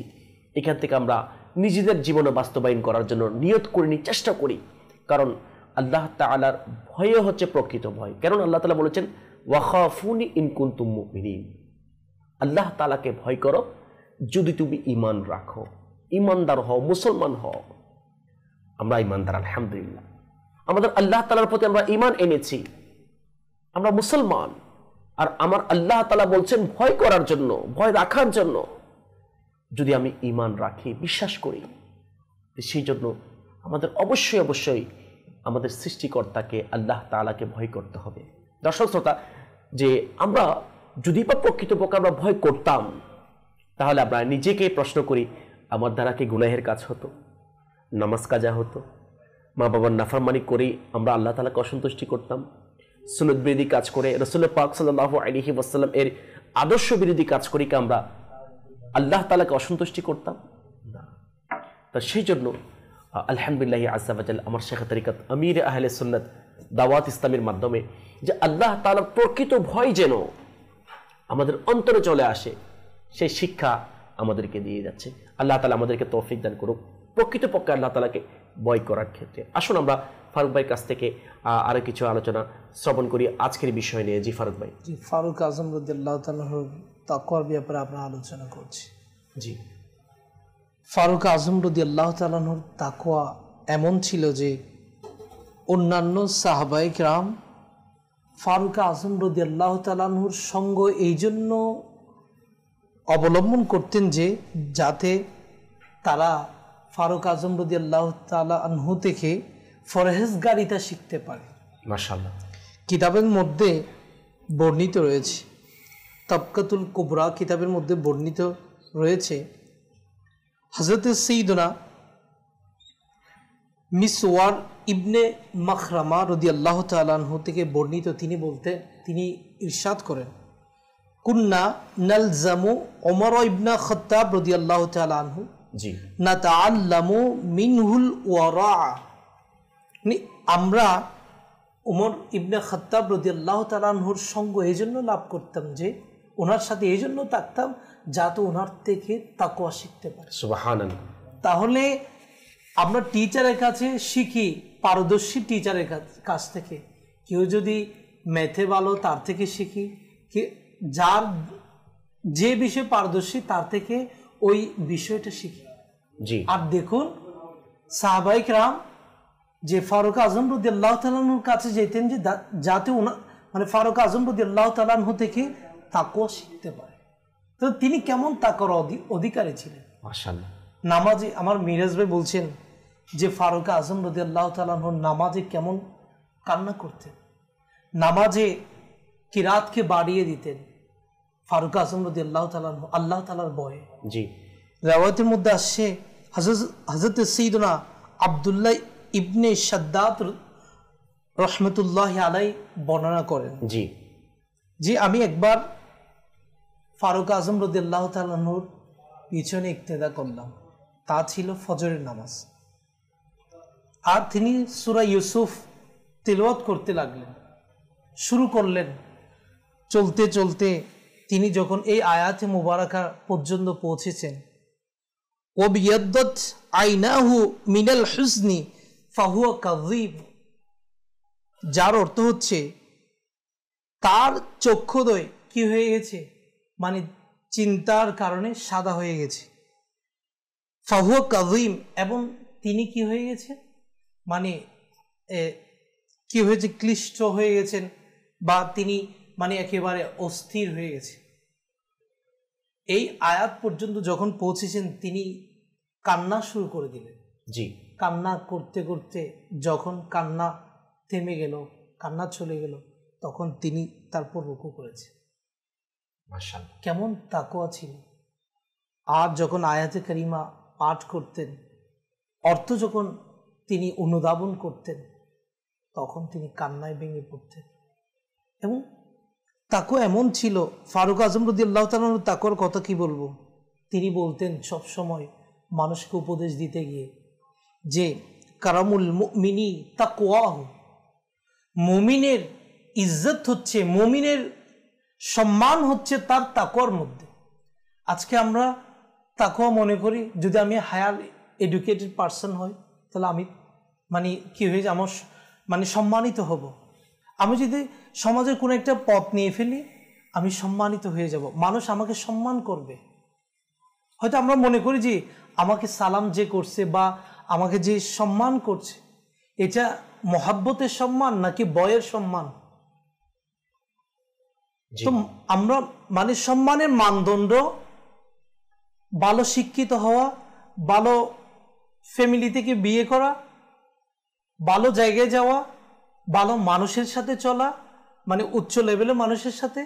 এখান থেকে আমরা নিজেদের জীবনে বাস্তবায়ন করার জন্য নিয়ত করে নিই, চেষ্টা করি। কারণ আল্লাহ তাআলার ভয় হচ্ছে প্রকৃত ভয়। কারণ আল্লাহ তাআলা বলেছেন ওয়াখাফুনি ইন কুনতুম মুমিনিন, আল্লাহ তাআলাকে ভয় করো যদি তুমি ঈমান রাখো, ঈমানদার হও, মুসলমান হও। আমরা ঈমানদার আলহামদুলিল্লাহ, আমাদের আল্লাহ তাআলার প্রতি আমরা ঈমান এনেছি, আমরা মুসলমান। আর আমার আল্লাহ তাআলা বলছেন ভয় করার জন্য, ভয় রাখার জন্য। যদি আমি ঈমান রাখি, বিশ্বাস করি, সেই জন্য আমাদের অবশ্যই অবশ্যই আমাদের সৃষ্টিকর্তাকে আল্লাহ তাআলাকে ভয় করতে হবে। দর্শক শ্রোতা, যে আমরা যদি বা প্রকৃতপক্ষে আমরা ভয় করতাম, তাহলে আমরা নিজেকে প্রশ্ন করি, আমার দ্বারা কি গুনাহের কাজ হতো, নামাজ কাজা হতো, মা বাবার নাফরমানি করেই আমরা আল্লাহ তাআলাকে অসন্তুষ্টি করতাম, সুন্নাত বিরোধী কাজ করে রাসূল পাক সাল্লাল্লাহু আলাইহি ওয়াসাল্লাম এর আদর্শ বিরোধী কাজ করি কি আমরা আল্লাহ তাআলাকে অসন্তুষ্টি করতাম না। তা সেই জন্য আলহামদুলিল্লাহ আযজা ওয়া জাল আমার শেখ তরিকত আমির আহলে সুন্নাত দাওয়াত ইসলামের মাধ্যমে যে আল্লাহ তাআলার প্রকৃত ভয় যেন আমাদের অন্তরে চলে আসে, সেই শিক্ষা আমাদেরকে দিয়ে যাচ্ছে। আল্লাহ তাআলা আমাদেরকে তৌফিক দান করুক প্রকৃতপক্ষে আল্লাহ তাআলাকে ভয় করার ক্ষেত্রে। আসুন আমরা ফারুক ভাইয়ের কাছ থেকে আরো কিছু আলোচনা শ্রবণ করি আজকের বিষয় নিয়ে। জি ফারুক ভাই। জি, ফারুক আজম রাদিয়াল্লাহু তাআলার তাকওয়ার ব্যাপারে আমরা আলোচনা করছি। জি, ফারুক আজম রাদিয়াল্লাহু তাআলার তাকওয়া এমন ছিল যে অন্যান্য সাহাবায়ে কেরাম ফারুক আজম রাদিয়াল্লাহু তাআলার সঙ্গ এই জন্য অবলম্বন করতেন যে যাতে তারা ফারুক আজম রাদিয়াল্লাহু তাআলা আনহু থেকে ফরহেজগারিতা শিখতে পারে। মাশাআল্লাহ। কিতাবের মধ্যে বর্ণিত রয়েছে, তাবকাতুল কুবরা কিতাবের মধ্যে বর্ণিত রয়েছে, হযরত সাইয়্যিদুনা মিসওয়ার ইবনে মাখরামা রাদিয়াল্লাহু তাআলা আনহু থেকে বর্ণিত, তিনি ইরশাদ করেন, কুন্না নালজামু ওমর ইবনে খাত্তাব রাদিয়াল্লাহু তাআলা আনহু জি নাতাআল্লামু মিনহুল ওয়ারা। আমরা ওমর ইবনে খাত্তাব রাদিয়াল্লাহু তাআলা আনহুর সঙ্গ এই জন্য লাভ করতাম যে ওনার সাথে এই জন্য থাকতাম যাতে ওনার থেকে তাকওয়া শিখতে পারি। সুবহানাল্লাহ। তাহলে আমরা টিচারের কাছে শিখি, পারদর্শী টিচারের কাছ থেকে। কেউ যদি ম্যাথে ভালো তার থেকে শিখি, যার যে বিষয়ে পারদর্শী তার থেকে ওই বিষয়টা শিখি। জি। আর দেখুন সাহাবায়ে কেরাম যে ফারুক আজম রাদিয়াল্লাহু তাআলা আনহুর কাছে যেতেন যে যাতে মানে ফারুক আজম রাদিয়াল্লাহু তাআলা আনহু থেকে তাকওয়া শিখতে পারে। তো তিনি কেমন তাকওয়ার অধিকারী ছিলেন। মাশাআল্লাহ। নামাজে আমার মিরাজ ভাই বলছেন যে ফারুক আজম রাদিয়াল্লাহু তাআলা আনহু নামাজে কেমন কান্না করতেন, নামাজে কিরাতকে বাড়িয়ে দিতেন ফারুক আজম রাদিয়াল্লাহু তাআলা আনহু আল্লাহ তাআলার ভয়ে। জি। রিওয়ায়াতের মধ্যে আসছে হযরত সাইয়্যিদুনা আব্দুল্লাহ ইবনে শাদ্দাদ রাহমাতুল্লাহি আলাইহি বর্ণনা করেন জি যে আমি একবার ফারুক আজম রাদিয়াল্লাহু তাআলা আনহুর পিছনে ইক্তেদা করলাম। তা ছিল ফজরের নামাজ। আর তিনি সূরা ইউসুফ তিলাওয়াত করতে লাগলেন, শুরু করলেন। চলতে চলতে তিনি যখন এই আয়াতে মুবারাকা পর্যন্ত পৌঁছেছেন, ওয়াবিয়াদ্দাত আইনাহু মিনাল হুজনি ফাহুয়া কাযীব, যার অর্থ হচ্ছে তার চক্ষুদ্বয় কি হয়ে গেছে, মানে চিন্তার কারণে সাদা হয়ে গেছে। ফাহুয়া কাযীম, এবং তিনি কি হয়ে গেছে, মানে কি হয়েছে, ক্লিষ্ট হয়ে গেছেন, বা তিনি মানে একেবারে অস্থির হয়ে গেছে। এই আয়াত পর্যন্ত যখন পৌঁছেছেন তিনি কান্না শুরু করে দিলেন। জি, কান্না করতে করতে যখন কান্না থেমে গেল, কান্না চলে গেল, তখন তিনি তারপর রুকু করেছে। মাশাআল্লাহ, কেমন তাকওয়া ছিল। আর যখন আয়াতে কারিমা পাঠ করতেন, অর্থ যখন তিনি অনুধাবন করতেন, তখন তিনি কান্নায় ভেঙে পড়তেন। এবং তাকওয়া এমন ছিল, ফারুক আজম রাদিয়াল্লাহু তাআলা আনহু তাকওয়ার কথা কি বলবো। তিনি বলতেন সব সময় মানুষকে উপদেশ দিতে গিয়ে যে কারামুল মুমিনি তাকওয়াহু, মুমিনের ইজ্জত হচ্ছে, মুমিনের সম্মান হচ্ছে তার তাকওয়ার মধ্যে। আজকে আমরা তাকওয়া মনে করি যদি আমি হায়ার এডুকেটেড পারসন হই তাহলে আমি মানে কি হয়ে যায়, আমার মানে সম্মানিত হব। আমি যদি সমাজের কোনো একটা পথ নিয়ে ফেলি আমি সম্মানিত হয়ে যাব, মানুষ আমাকে সম্মান করবে। হয়তো আমরা মনে করি যে আমাকে সালাম যে করছে বা আমাকে যে সম্মান করছে এটা মহাব্বতের সম্মান নাকি বয়ের সম্মান। তো আমরা মানে সম্মানের মানদণ্ড ভালো শিক্ষিত হওয়া, ভালো ফ্যামিলি থেকে বিয়ে করা, ভালো জায়গায় যাওয়া, ভালো মানুষের সাথে চলা, মানে উচ্চ লেভেলের মানুষের সাথে,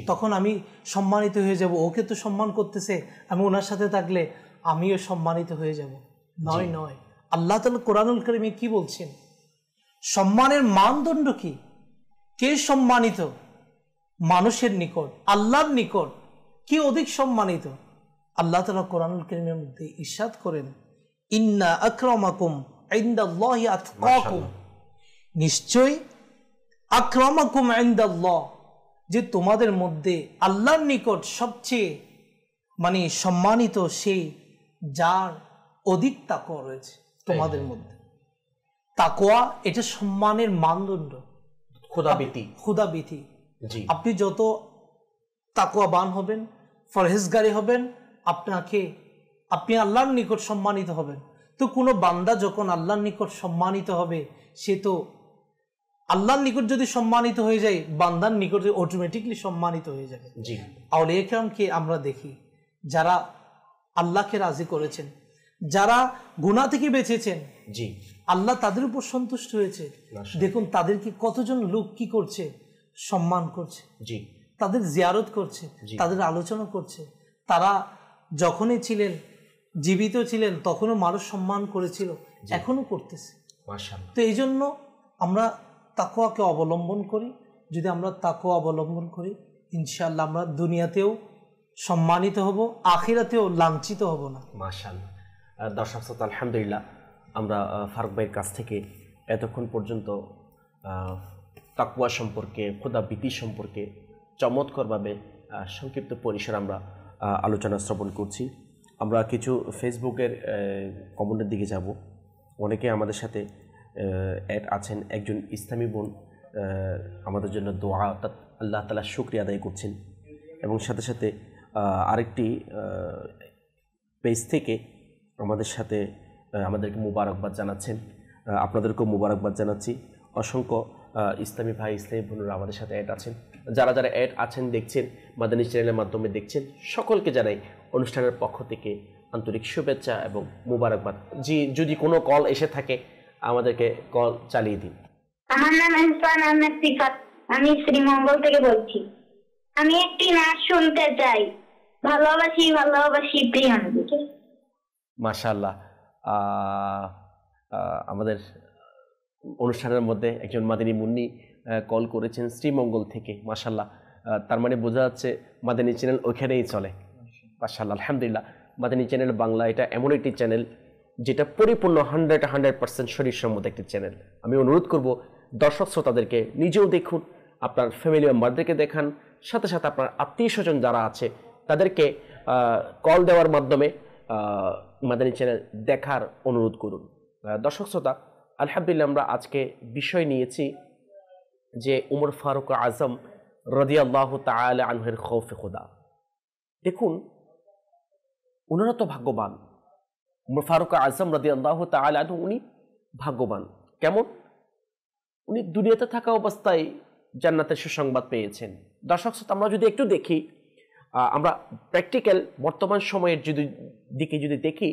তখন আমি সম্মানিত হয়ে যাব। ওকে তো সম্মান করতেছে, আমি ওনার সাথে থাকলে আমিও সম্মানিত হয়ে যাব। নয় নয়, আল্লাহ তাআলা কোরআনুল কারীমে কি বলছেন, সম্মানের মানদণ্ড কি, কে সম্মানিত মানুষের নিকট, আল্লাহর নিকট কি অধিক সম্মানিত। আল্লাহ তাআলা কোরআনুল কারীমের মধ্যে ইরশাদ করেন, ইন্না আকরামাকুম ইনদাল্লাহি আতকাকুম, নিশ্চয়ই আকরামাকুম ইনদাল্লাহ, যে তোমাদের মধ্যে আল্লাহর নিকট সবচেয়ে মানে সম্মানিত সেই যার অধিক তাকওয়া রয়েছে তোমাদের মধ্যে। তাকওয়া এটা সম্মানের মানদণ্ড, খোদাভীতি। আপনি যত তাকওয়াবান হবেন, পরহেজগারি হবেন, আপনি আল্লাহর নিকট সম্মানিত হবেন। তো কোনো বান্দা যখন আল্লাহর নিকট সম্মানিত হবে, সে তো আল্লাহর নিকট যদি সম্মানিত হয়ে যায়, বান্দার নিকটে অটোমেটিকলি সম্মানিত হয়ে যাবে। আউলিয়া কিরামকে আমরা দেখি যারা আল্লাহকে রাজি করেছেন, যারা গুনাহ থেকে বেঁচেছেন, আল্লাহ তাদের উপর সন্তুষ্ট হয়েছে। দেখুন তাদেরকে কতজন লোক কি করছে, সম্মান করছে, তাদের জিয়ারত করছে, তাদের আলোচনা করছে। তারা যখনই ছিলেন, জীবিত ছিলেন, তখনও মানুষ সম্মান করেছিল, এখনো করতেছে। তো এই জন্য আমরা তাকওয়াকে অবলম্বন করি। যদি আমরা তাকওয়া অবলম্বন করি, ইনশাআল্লাহ আমরা দুনিয়াতেও সম্মানিত হব, আখিরাতেও লাঞ্ছিত হব না। মাশাআল্লাহ। দর্শক শ্রোতা, আলহামদুলিল্লাহ আমরা ফারুক ভাইয়ের কাছ থেকে এতক্ষণ পর্যন্ত তাকওয়া সম্পর্কে, খোদাভীতি সম্পর্কে চমৎকারভাবে সংক্ষিপ্ত পরিসরে আমরা আলোচনা শ্রবণ করছি। আমরা কিছু ফেসবুকের কমেন্টের দিকে যাব। অনেকে আমাদের সাথে অ্যাড আছেন। একজন ইসলামী বোন আমাদের জন্য দোয়া, আল্লাহ তাআলা শুকরিয়া আদায় করছেন, এবং সাথে সাথে আরেকটি পেজ থেকে আমাদের সাথে আমাদেরকে মুবারকবাদ জানাচ্ছেন। আপনাদেরকেও মুবারকবাদ জানাচ্ছি। অসংখ্য ইসলামী ভাই, ইসলামী বোনেরা আমাদের সাথে অ্যাড আছেন। যারা যারা অ্যাড আছেন, দেখছেন, মাদানী চ্যানেলের মাধ্যমে দেখছেন, সকলকে জানাই অনুষ্ঠানের পক্ষ থেকে আন্তরিক শুভেচ্ছা এবং মুবারকবাদ। যদি কোনো কল এসে থাকে আমাদেরকে কল চালিয়ে দিন। আমার নাম ইহসান আহমেদ সিফাত, আমি শ্রীমঙ্গল থেকে বলছি। আমি একটি নাচ শুনতে চাই, ভালোবাসি ভালোবাসি প্রিয় নবীকে। মাশাআল্লাহ, আমাদের অনুষ্ঠানের মধ্যে একজন মাদানী মুন্নি কল করেছেন শ্রীমঙ্গল থেকে। মাশাআল্লাহ, তার মানে বোঝা যাচ্ছে মাদানী চ্যানেল ওইখানেই চলে। মাশাআল্লাহ, আলহামদুলিল্লাহ। মাদানী চ্যানেল বাংলা এটা এমন একটি চ্যানেল যেটা পরিপূর্ণ 100% শরীরসম্মত একটি চ্যানেল। আমি অনুরোধ করব দর্শক শ্রোতাদেরকে নিজেও দেখুন, আপনার ফ্যামিলি মেম্বারদেরকে দেখান, সাথে সাথে আপনার আত্মীয় স্বজন যারা আছে তাদেরকে কল দেওয়ার মাধ্যমে মাদানী চ্যানেল দেখার অনুরোধ করুন। দর্শক শ্রোতা, আলহামদুলিল্লাহ আমরা আজকে বিষয় নিয়েছি যে উমর ফারুক আজম রাদিয়াল্লাহু তাআলা আনহুর খৌফে খুদা। দেখুন, উনারা তো ভাগ্যবান। উমর ফারুক আজম রাদিয়াল্লাহু তাআলা আনহু উনি ভাগ্যবান। কেমন? উনি দুনিয়াতে থাকা অবস্থায় জান্নাতের সুসংবাদ পেয়েছেন। দর্শক শ্রোতা, আমরা যদি একটু দেখি, আমরা প্র্যাকটিক্যাল বর্তমান সময়ের দিকে যদি দেখি,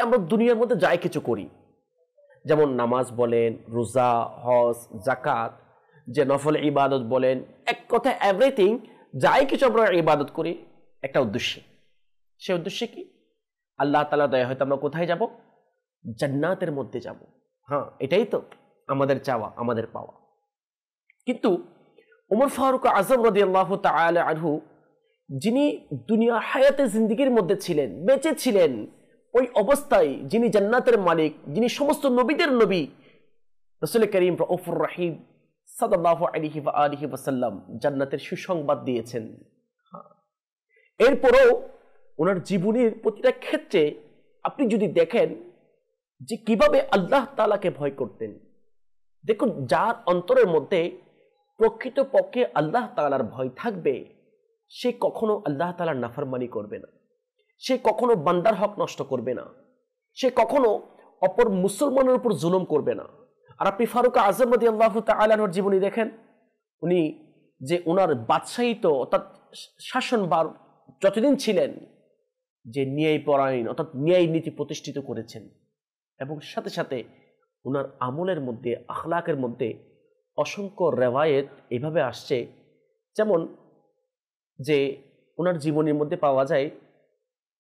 আমরা দুনিয়ার মধ্যে যাই কিছু করি, যেমন নামাজ বলেন, রোজা, হজ, যাকাত, যে নফল ইবাদত বলেন, এক কথা এভরিথিং যাই কিছু আমরা ইবাদত করি একটা উদ্দেশ্যে। সে উদ্দেশ্যে কি? আল্লাহ তাআলা দয়া হয়তো আমরা কোথায় যাব? জান্নাতের মধ্যে যাব। হ্যাঁ, এটাই তো আমাদের চাওয়া, আমাদের পাওয়া। কিন্তু উমর ফারুক আজম রাদিয়াল্লাহু তাআলা আনহু, যিনি দুনিয়া হায়াতে জিন্দেগির মধ্যে ছিলেন, বেঁচে ছিলেন, ওই অবস্থায় যিনি জান্নাতের মালিক, যিনি সমস্ত নবীদের নবী, রাসূল করিম রাউফুর রহিম সাল্লাল্লাহু আলাইহি ওয়া আলিহি ওয়াসাল্লাম জান্নাতের সুসংবাদ দিয়েছেন। এরপরও ওনার জীবনের প্রতিটা ক্ষেত্রে আপনি যদি দেখেন যে কিভাবে আল্লাহ তাআলাকে ভয় করতেন। দেখুন, যার অন্তরের মধ্যে প্রকৃতপক্ষে আল্লাহ তাআলার ভয় থাকবে, সে কখনো আল্লাহ তাআলার নাফরমানি করবে না, সে কখনো বান্দার হক নষ্ট করবে না, সে কখনো অপর মুসলমানের উপর জুলুম করবে না। আর আপনি ফারুক আজম রাদিয়াল্লাহু তাআলা আনহুর জীবনী দেখেন, উনি যে ওনার বাদশাহিত অর্থাৎ শাসনভার যতদিন ছিলেন, যে ন্যায় পরায়ণ অর্থাৎ ন্যায় নীতি প্রতিষ্ঠিত করেছেন, এবং সাথে সাথে ওনার আমলের মধ্যে, আখলাকের মধ্যে অসংখ্য রেওয়ায়েত এভাবে আসছে, যেমন যে ওনার জীবনের মধ্যে পাওয়া যায়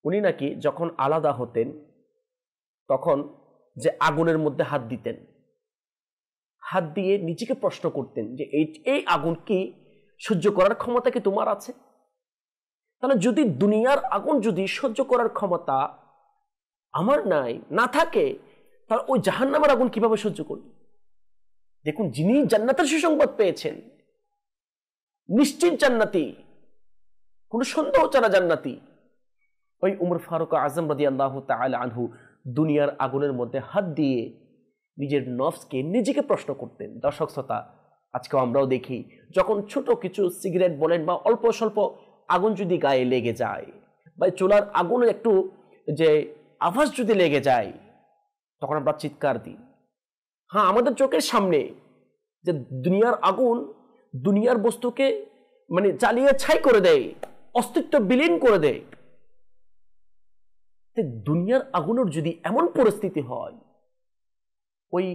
উনি নাকি যখন আলাদা হতেন তখন যে আগুনের মধ্যে হাত দিতেন, হাত দিয়ে নিজেকে প্রশ্ন করতেন যে এই আগুন কি সহ্য করার ক্ষমতা কি তোমার আছে? তাহলে যদি দুনিয়ার আগুন যদি সহ্য করার ক্ষমতা আমার না থাকে, তাহলে ওই জাহান্নামের আগুন কিভাবে সহ্য করবে? দেখুন, যিনি জান্নাতের সুসংবাদ পেয়েছেন, নিশ্চিত জান্নাতি, কোন সন্দেহ ছাড়া জান্নাতি, ওই উমর ফারুক আজম রাদিয়াল্লাহু তাআলা আনহু দুনিয়ার আগুনের মধ্যে হাত দিয়ে নিজের নফসকে নিজেকে প্রশ্ন করতেন। দর্শক শ্রোতা, আজকেও আমরাও দেখি, যখন ছোট কিছু সিগারেট বলেন বা অল্প স্বল্প আগুন যদি গায়ে লেগে যায়, বা চুলার আগুনের একটু যে আভাস যদি লেগে যায়, তখন আমরা চিৎকার দিই। হ্যাঁ, আমাদের চোখের সামনে যে দুনিয়ার আগুন দুনিয়ার বস্তুকে মানে জ্বালিয়ে ছাই করে দেয়, অস্তিত্ব বিলীন করে দেয়। দুনিয়ার আগুনের যদি এমন পরিস্থিতি হয়, ওই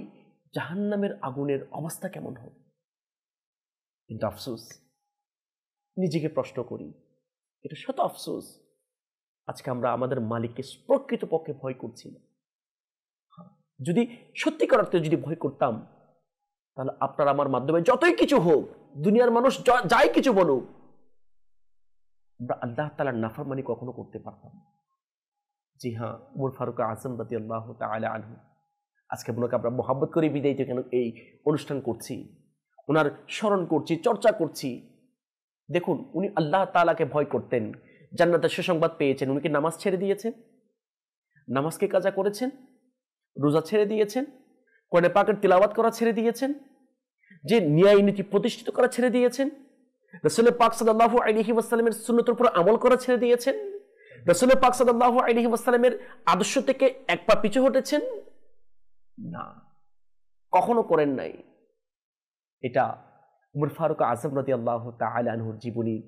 জাহান্নামের আগুনের অবস্থা কেমন হবে? কিন্তু আফসোস, নিজেকে প্রশ্ন করি, এটা শত আফসোস, আজকে আমরা আমাদের মালিককে প্রকৃতপক্ষে ভয় করছি না। যদি সত্যিকার অর্থে যদি ভয় করতাম, তাহলে আপনার আমার মাধ্যমে যতই কিছু হোক, দুনিয়ার মানুষ যাই কিছু বলুক, আমরা আল্লাহ তাআলার নাফরমানি কখনো করতে পারতাম। জি হ্যাঁ, উমর ফারুক আজম রাদিয়াল্লাহু তাআলা আনহু, আজকে ওনাকে আমরা মোহাব্বত করে বিদায় কেন এই অনুষ্ঠান করছি, ওনার স্মরণ করছি, চর্চা করছি। দেখুন, উনি আল্লাহ তাআলাকে ভয় করতেন, জান্নাতের সুসংবাদ পেয়েছেন। উনি কি নামাজ ছেড়ে দিয়েছেন? নামাজকে কাজা করেছেন? রোজা ছেড়ে দিয়েছেন? কোরআন পাকের তিলাওয়াত করা ছেড়ে দিয়েছেন? যে ন্যায় নীতি প্রতিষ্ঠিত করা ছেড়ে দিয়েছেন? রাসূল পাক সাল্লাল্লাহু আলাইহি ওয়াসাল্লামের সুন্নতের উপর আমল করা ছেড়ে দিয়েছেন? রাসূল পাক সাল্লাল্লাহু আলাইহি ওয়াসাল্লামের আদর্শ থেকে এক পা পিছু হটেছেন? না, কখনো করেন নাই। এটা উমর ফারুক আজম রাদিয়াল্লাহু তাআলা আনহুর জীবনীর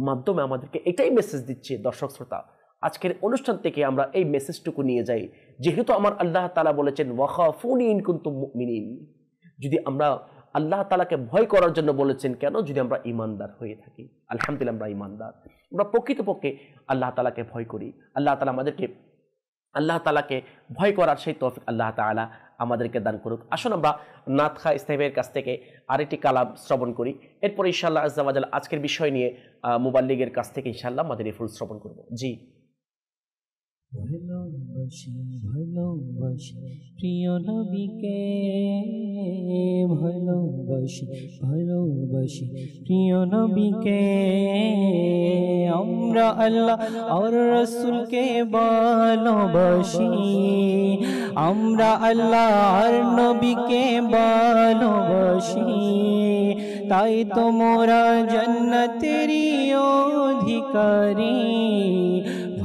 মাধ্যমে আমাদেরকে এটাই মেসেজ দিচ্ছে। দর্শক শ্রোতা, আজকের অনুষ্ঠান থেকে আমরা এই মেসেজটুকু নিয়ে যাই, যেহেতু আমার আল্লাহ তাআলা বলেছেন ওয়াখাফুনি ইন কুনতুম মুমিনিন, যদি আমরা আল্লাহ তাআলাকে ভয় করার জন্য বলেছেন কেন? যদি আমরা ঈমানদার হয়ে থাকি। আলহামদুলিল্লাহ, আমরা ঈমানদার, আমরা প্রকৃতপক্ষে আল্লাহ তাআলাকে ভয় করি। আল্লাহ তাআলা আমাদেরকে আল্লাহ তাআলাকে ভয় করার সেই তৌফিক আল্লাহ তাআলা আমাদেরকে দান করুক। আসুন আমরা নাত খা ইসলামের কাছ থেকে আরেকটি কালাম শ্রবণ করি, এরপর ইনশাআল্লাহ আজ্জা ওয়া জাল আজকের বিষয় নিয়ে মুবাল্লিগের কাছ থেকে ইনশাআল্লাহ আমাদের ফুল শ্রবণ করব। জি। ভালোবাসি ভালোবাসি প্রিয় নবীকে, ভালোবাসি ভালোবাসি প্রিয় নবীকে, আমরা আল্লাহ আর রাসূলকে ভালোবাসি, আমরা আল্লাহ আর নবীকে ভালোবাসি, তাই তো মোরা জান্নাতেরই অধিকারী।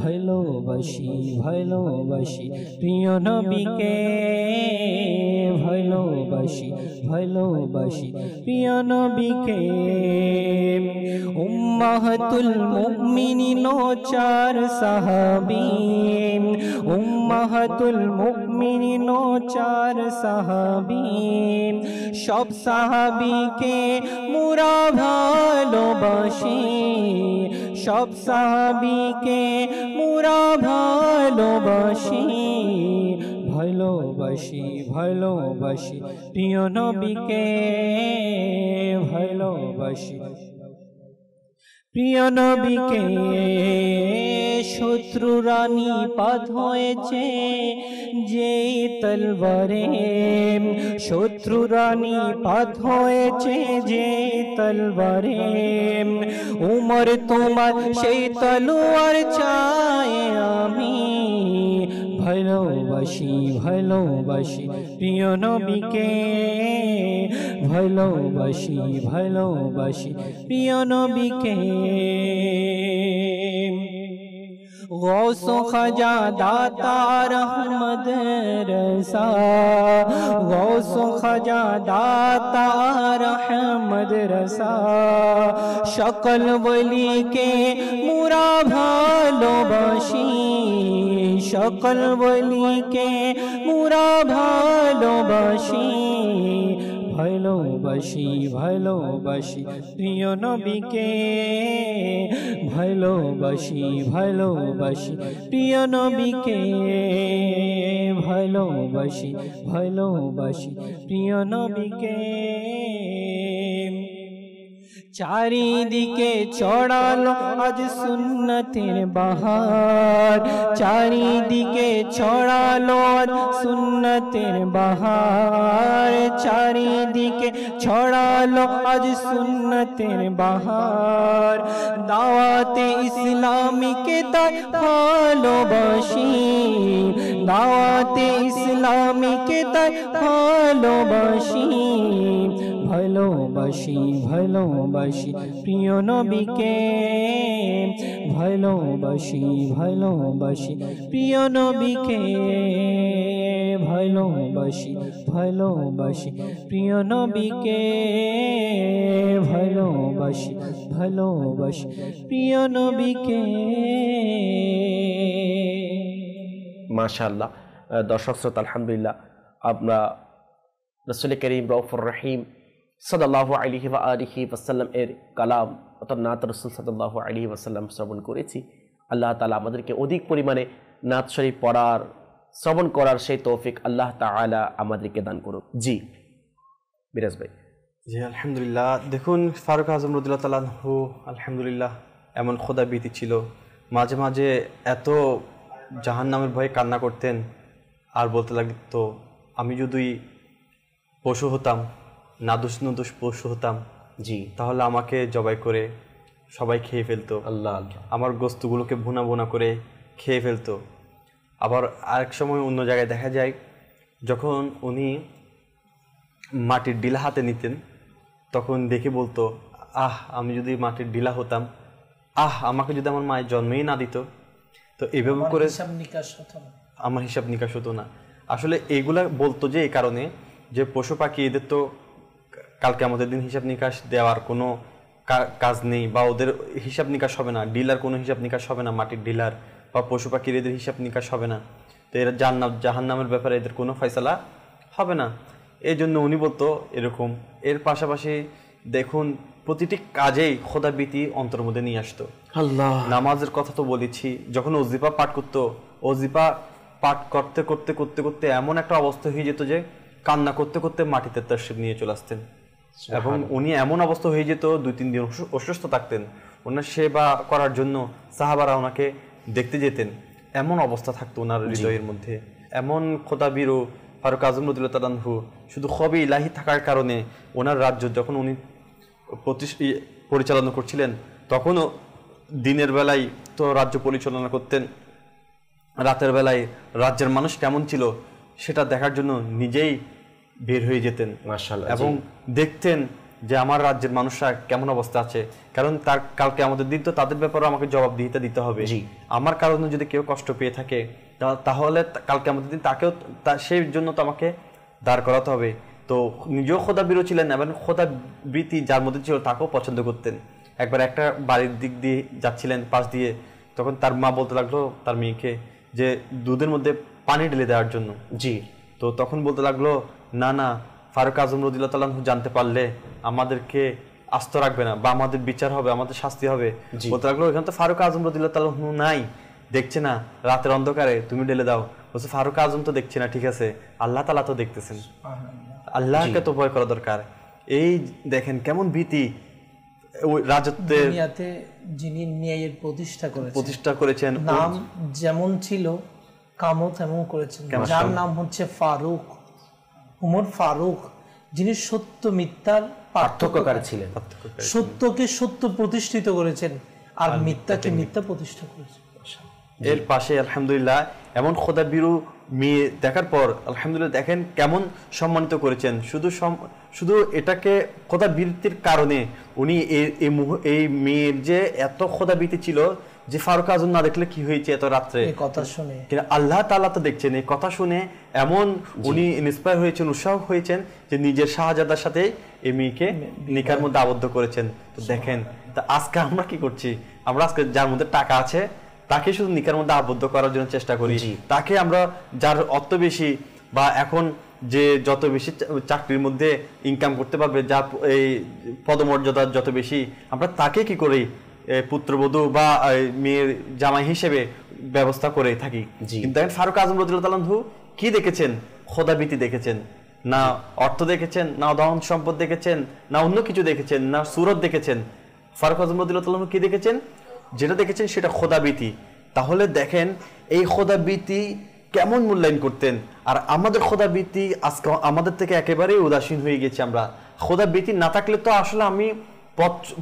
ভালোবাসি ভালোবাসি প্রিয় নবীকে, ভালোবাসি ভালোবাসি প্রিয় নবীকে। উম্মাহাতুল মুমিনিন চার সাহাবী, উম্মাহাতুল মুমিনিন চার সাহাবী, সব সাহাবীকে মোরা ভালোবাসি, সব সাহাবীকে মোরা ভালোবাসি, ভালোবাসি ভালোবাসি প্রিয় নবীকে, ভালোবাসি প্রিয় নবীকে। শত্রুরা নিপাত হয়েছে যে তলবারে, শত্রুরা নিপাত হয়েছে যে তলবারে, উমর তোমার সেই তলোয়ার চাই আমি, ভালোবাসি ভালোবাসি প্রিয় নবীকে, ভালোবাসি ভালোবাসি প্রিয় নবীকে। গৌস খাজা দাতা রহমত রসা, গৌস খাজা দাতা রহমত রসা, সকল বলিকে মোরা ভালোবাসি, সকল বলিকে মোরা ভালোবাসি, ভালোবাসি ভালোবাসি প্রিয় নবীকে, ভালোবাসি ভালোবাসি প্রিয় নবীকে, ভালোবাসি ভালোবাসি প্রিয় নবীকে। চারিদিকে ছড়ালো আজ সুন্নতের বাহার, চারিদিকে ছড়ালো আজ সুন্নতের বাহার, চারিদিকে ছড়ালো আজ সুন্নতের বাহার। দাওয়াতে ইসলামীকে তাই ভালোবাসি, দাওয়াতে ইসলামীকে তাই ভালোবাসি, ভালোবাসি ভালোবাসি প্রিয় নবীকে, ভালোবাসি ভালোবাসি প্রিয় নবীকে, ভালোবাসি ভালোবাসি প্রিয় নবীকে, ভালোবাসি ভালোবাসি প্রিয় নবীকে। মাশাআল্লাহ। দর্শক শ্রোতা, আলহামদুলিল্লাহ আমরা রাসূল করিম রউফুর রহিম সাল্লাল্লাহু আলাইহি ওয়া আলিহি ওয়াসাল্লাম এর কালাম অর্থাৎ নাত রাসূল সাল্লাল্লাহু আলাইহি ওয়াসাল্লাম শ্রবণ করেছি। আল্লাহ তাআলা আমাদেরকে অধিক পরিমাণে নাত শরীফ পড়ার, শ্রবণ করার সেই তৌফিক আল্লাহ তাআলা আমাদেরকে দান করুক। জি বিরাজ ভাই। জি আলহামদুলিল্লাহ। দেখুন ফারুক আজম রাদিয়াল্লাহু তাআলা আনহু আলহামদুলিল্লাহ এমন খোদাভীতি ছিল, মাঝে মাঝে এত জাহান্নামের ভয়ে কান্না করতেন আর বলতে লাগতো আমি যদি পশু হতাম, নাদুস নুদুস পশু হতাম, জি তাহলে আমাকে জবাই করে সবাই খেয়ে ফেলতো, আল্লাহ আমার গোস্তগুলোকে ভুনা ভুনা করে খেয়ে ফেলতো। আবার আরেক সময় অন্য জায়গায় দেখা যায় যখন উনি মাটির ডিলা হাতে নিতেন তখন দেখে বলতো আহ আমি যদি মাটির ডিলা হতাম, আহ আমাকে যদি আমার মায়ের জন্মেই না দিত। তো এইভাবে করে আমার হিসাব নিকাশ হতো না। আসলে এইগুলা বলতো যে এই কারণে যে পশু পাখি এদের তো কালকে আমাদের দিন হিসাব নিকাশ দেওয়ার কোনো কাজ নেই, বা ওদের হিসাব নিকাশ হবে না, ডিলার কোনো হিসাব নিকাশ হবে না, মাটির ডিলার বা পশু পাখির এদের হিসাব নিকাশ হবে না। তো এরা জাহান্নামের ব্যাপারে এদের কোনো ফয়সালা হবে না। এই জন্য উনি বলতো এরকম। এর পাশাপাশি দেখুন প্রতিটি কাজেই খোদাভীতি অন্তর মধ্যে নিয়ে আসতো। আল্লাহ নামাজের কথা তো বলেছি, যখন ওজিফা পাঠ করতো, ওজিফা পাঠ করতে করতে করতে করতে এমন একটা অবস্থা হয়ে যেত যে কান্না করতে করতে মাটিতে তাশরিফ নিয়ে চলে আসতেন, এবং উনি এমন অবস্থা হয়ে যেত 2-3 দিন অসুস্থ থাকতেন। ওনার সেবা করার জন্য সাহাবারা ওনাকে দেখতে যেতেন, এমন অবস্থা থাকতো ওনার হৃদয়ের মধ্যে। এমন খোদাবীর ফারুক আজম রাদিয়াল্লাহু তাআলা আনহু শুধু খবে ইলাহি থাকার কারণে ওনার রাজ্য যখন উনি পরিচালনা করছিলেন, তখনও দিনের বেলায় তো রাজ্য পরিচালনা করতেন, রাতের বেলায় রাজ্যের মানুষ কেমন ছিল সেটা দেখার জন্য নিজেই বের হয়ে যেতেন মাশাআল্লাহ, এবং দেখতেন যে আমার রাজ্যের মানুষরা কেমন অবস্থা আছে, কারণ তার কালকে আমাদের দিন তো তাদের ব্যাপারে আমাকে জবাবদিহিতা দিতে হবে। আমার কারণে যদি কেউ কষ্ট পেয়ে থাকে তাহলে কালকে আমাদের দিন তাকেও সেই জন্য তো আমাকে দাঁড় করাতে হবে। তো নিজেও খোদাবীরও ছিলেন এবং খোদাবৃত্তি যার মধ্যে ছিল তাকেও পছন্দ করতেন। একবার একটা বাড়ির দিক দিয়ে যাচ্ছিলেন পাশ দিয়ে, তখন তার মা বলতে লাগলো তার মেয়েকে যে দুধের মধ্যে পানি ঢেলে দেওয়ার জন্য। তো তখন বলতে লাগলো না না, ফারুক আজম রাদিয়াল্লাহু তাআলা আনহু জানতে পারলে আমাদেরকে আস্ত রাখবে না বা আমাদের বিচার হবে, আমাদের শাস্তি হবে। বলতে লাগলো এখানে তো ফারুক আজম রাদিয়াল্লাহু তাআলা আনহু নাই, দেখছে না, রাতের অন্ধকারে তুমি ঢেলে দাও। বলছে ফারুক আজম তো দেখছে না, ঠিক আছে, আল্লাহ তাআলা তো দেখতেছেন, আল্লাহকে তো ভয় করা দরকার। এই দেখেন কেমন ভীতি ওই রাজত্বের দুনিয়াতে যিনি ন্যায়ের প্রতিষ্ঠা করেছেন, নাম যেমন ছিল কামও তেমন করেছেন, যার নাম হচ্ছে ফারুক, উমর ফারুক, যিনি সত্য মিথ্যার পার্থক্যকারী ছিলেন, সত্যকে সত্য প্রতিষ্ঠিত করেছেন আর মিথ্যাকে মিথ্যা প্রতিষ্ঠা করেছেন। এর পাশে আলহামদুলিল্লাহ এমন খোদাবীরু মেয়ে দেখার পর আলহামদুলিল্লাহ দেখেন কেমন সম্মানিত করেছেন। শুধু এটাকে খোদাবীরতির কারণে উনি এই মেয়ের যে এত খোদাবীতি ছিল যে ফারুক আজম না দেখলে কি হয়েছে এত রাত্রে কথা শুনে, আল্লাহ তাআলা তো দেখছেন। এই কথা শুনে এমন উনি ইন্সপায়ার হয়েছেন, উৎসাহ হয়েছেন যে নিজের শাহজাদার সাথে এই মেয়েকে নিকার মধ্যে আবদ্ধ করেছেন। তো দেখেন তা আজকে আমরা কি করছি, আমরা আজকে যার মধ্যে টাকা আছে তাকে শুধু নিকার মধ্যে আবদ্ধ করার জন্য চেষ্টা করি, তাকে আমরা যার অর্থ বেশি বা এখন যে যত বেশি চাকরির মধ্যে ইনকাম করতে পারবে, যা এই পদমর্যাদা যত বেশি, আমরা তাকে কি করি পুত্রবধূ বা মেয়ের জামাই হিসেবে ব্যবস্থা করে থাকি। কিন্তু দেখেন ফারুক আজম রাদিয়াল্লাহু তাআলা আনহু কি দেখেছেন, খোদাবীতি দেখেছেন, না অর্থ দেখেছেন, না ধন সম্পদ দেখেছেন, না অন্য কিছু দেখেছেন, না সুরত দেখেছেন। ফারুক আজম রাদিয়াল্লাহু তাআলা আনহু কি দেখেছেন, যেটা দেখেছেন সেটা খোদাবীতি। তাহলে দেখেন এই খোদাবীতি কেমন মূল্যায়ন করতেন, আর আমাদের খোদাবীতি আজকে আমাদের থেকে একেবারেই উদাসীন হয়ে গেছে। আমরা খোদাবীতি না থাকলে তো আসলে আমি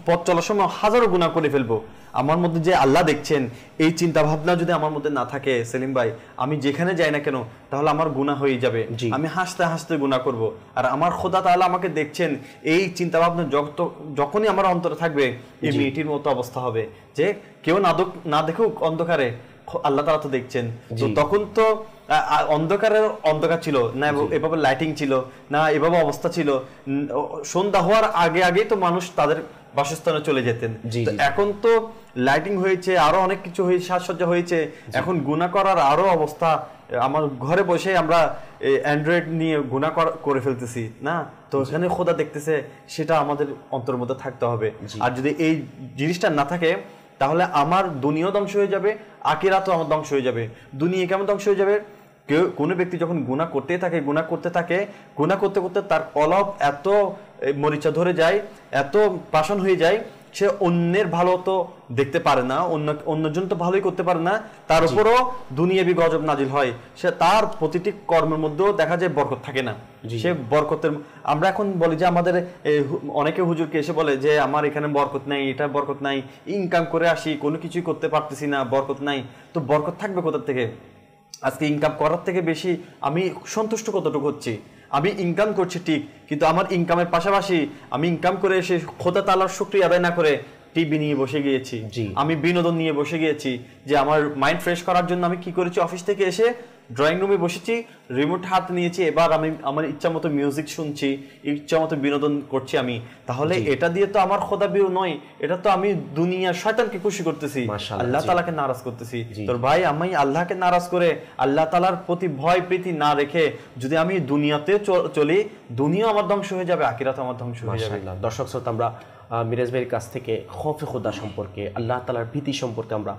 পথ চলার সময় হাজারো গুনাহ করে ফেলবো। আমার মধ্যে যে আল্লাহ দেখছেন এই চিন্তা ভাবনা যদি আমার মধ্যে না থাকে সেলিম ভাই, আমি যেখানে যাই না কেন তাহলে আমার গুনাহ হয়ে যাবে, আমি হাসতে হাসতে গুনাহ করব। আর আমার খোদা তাআলা আমাকে দেখছেন, এই চিন্তা ভাবনা যখনই আমার অন্তরে থাকবে এই মেয়েটির মতো অবস্থা হবে যে কেউ না দেখুক অন্ধকারে আল্লাহ তাআলা তো দেখছেন। তো তখন তো অন্ধকার ছিল না, এভাবে লাইটিং ছিল না, এভাবে অবস্থা ছিল। সন্ধ্যা হওয়ার আগে আগেই তো মানুষ তাদের বাসস্থানে চলে যেতেন। এখন তো লাইটিং হয়েছে, আরো অনেক কিছু হয়েছে, সাজসজ্জা হয়েছে, এখন গুনাহ করার আরো অবস্থা। আমার ঘরে বসে আমরা অ্যান্ড্রয়েড নিয়ে গুনাহ করে ফেলতেছি না, তো এখানে খোদা দেখতেছে, সেটা আমাদের অন্তরের মধ্যে থাকতে হবে। আর যদি এই জিনিসটা না থাকে তাহলে আমার দুনিয়াও ধ্বংস হয়ে যাবে, আখিরাতও আমার ধ্বংস হয়ে যাবে। দুনিয়া কেমন ধ্বংস হয়ে যাবে, কোনো ব্যক্তি যখন গুনাহ করতে থাকে গুনাহ করতে করতে তার কলব এত মরিচা ধরে যায়, এত পাষাণ হয়ে যায়, সে অন্যের ভালো তো দেখতে পারে না, অন্যজন তো ভালোই করতে পারে না, তার উপরও দুনিয়াবি গজব নাজিল হয়। সে তার প্রতিটি কর্মের মধ্যেও দেখা যায় বরকত থাকে না। সে বরকতের, আমরা এখন বলি যে আমাদের অনেকে হুজুরকে এসে বলে যে আমার এখানে বরকত নাই, এটা বরকত নাই, ইনকাম করে আসি কোনো কিছুই করতে পারতেছি না, বরকত নাই। তো বরকত থাকবে কোথা থেকে? আজকে ইনকাম করার থেকে বেশি আমি সন্তুষ্ট কতটুকু হচ্ছি। আমি ইনকাম করছি ঠিক, কিন্তু আমার ইনকামের পাশাপাশি আমি ইনকাম করে এসে খোদা তাআলার শুকরিয়া আদায় না করে টিভি নিয়ে বসে গিয়েছি, আমি বিনোদন নিয়ে বসে গিয়েছি। যে আমার মাইন্ড ফ্রেশ করার জন্য আমি কি করেছি, অফিস থেকে এসে ড্রয়িং রুমে বসেছি, রিমোট হাত নিয়েছি, এবার আমি আমার ইচ্ছা মতো মিউজিক শুনছি, ইচ্ছা মতো বিনোদন করছি আমি। তাহলে এটা দিয়ে তো আমার খোদাবীর নয়, এটা তো আমি দুনিয়ার শয়তানকে খুশি করতেছি, আল্লাহ তাআলাকে নারাজ করতেছি। তোর ভাই, আমি আল্লাহকে নারাজ করে আল্লাহ তাআলার প্রতি ভয় প্রীতি না রেখে যদি আমি দুনিয়াতে চলি, দুনিয়া আমার ধ্বংস হয়ে যাবে, আখিরাত আমার ধ্বংস হয়ে যাবে। দর্শক শ্রোতা, আমরা মিরাজ ভাইয়ের কাছ থেকে খৌফে খোদা সম্পর্কে, আল্লাহ তাআলার ভীতি সম্পর্কে আমরা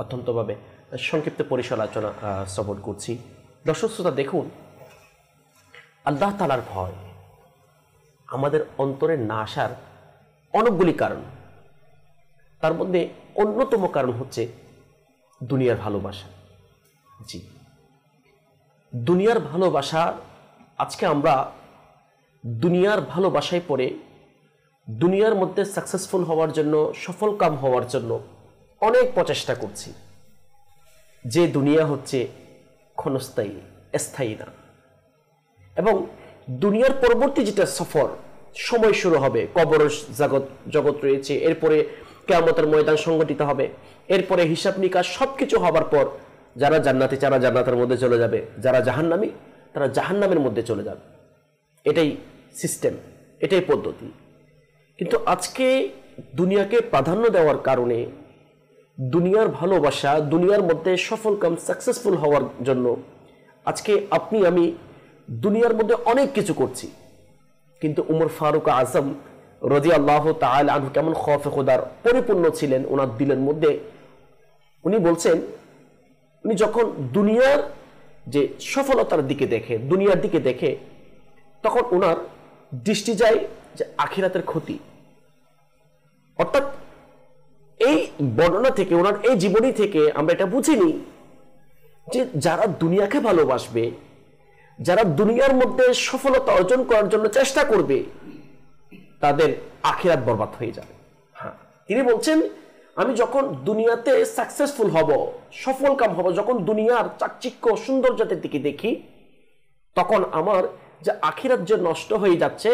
অত্যন্তভাবে সংক্ষিপ্ত পরিচালনা শ্রবণ করছি। দর্শক শ্রোতা, দেখুন, আল্লাহ তাআলার ভয় আমাদের অন্তরে না আসার অনেকগুলি কারণ। তার মধ্যে অন্যতম কারণ হচ্ছে দুনিয়ার ভালোবাসা। জি, দুনিয়ার ভালোবাসা। আজকে আমরা দুনিয়ার ভালোবাসায় পড়ে দুনিয়ার মধ্যে সাকসেসফুল হওয়ার জন্য, সফল কাম হওয়ার জন্য অনেক প্রচেষ্টা করছি, যে দুনিয়া হচ্ছে ক্ষণস্থায়ী, স্থায়ী না। এবং দুনিয়ার পরবর্তী যেটা সফর, সময় শুরু হবে, কবর জগৎ রয়েছে, এরপরে কিয়ামতের ময়দান সংগঠিত হবে, এরপরে হিসাব নিকাশ সবকিছু হবার পর যারা জান্নাতি তারা জান্নাতের মধ্যে চলে যাবে, যারা জাহান্নামী তারা জাহান্নামের মধ্যে চলে যাবে। এটাই সিস্টেম, এটাই পদ্ধতি। কিন্তু আজকে দুনিয়াকে প্রাধান্য দেওয়ার কারণে, দুনিয়ার ভালোবাসা, দুনিয়ার মধ্যে সফল কাম সাকসেসফুল হওয়ার জন্য আজকে আপনি আমি দুনিয়ার মধ্যে অনেক কিছু করছি। কিন্তু উমর ফারুক আজম রাদিয়াল্লাহু তাআলা আনহু কেমন খৌফে খোদার পরিপূর্ণ ছিলেন ওনার দিলের মধ্যে। উনি বলছেন, উনি যখন দুনিয়ার যে সফলতার দিকে দেখে, দুনিয়ার দিকে দেখে, তখন ওনার দৃষ্টি যায় যে আখিরাতের ক্ষতি। অর্থাৎ এই বর্ণনা থেকে, ওনার এই জীবনী থেকে আমরা এটা বুঝিনি যে যারা দুনিয়াকে ভালোবাসবে, যারা দুনিয়ার মধ্যে সফলতা অর্জন করার জন্য চেষ্টা করবে, তাদের আখিরাত বরবাদ হয়ে যাবে। হ্যাঁ, তিনি বলছেন, আমি যখন দুনিয়াতে সাকসেসফুল হব, সফল কাম হব, যখন দুনিয়ার চাকচিক্য সৌন্দর্যের দিকে দেখি, তখন আমার যে আখিরাত যে নষ্ট হয়ে যাচ্ছে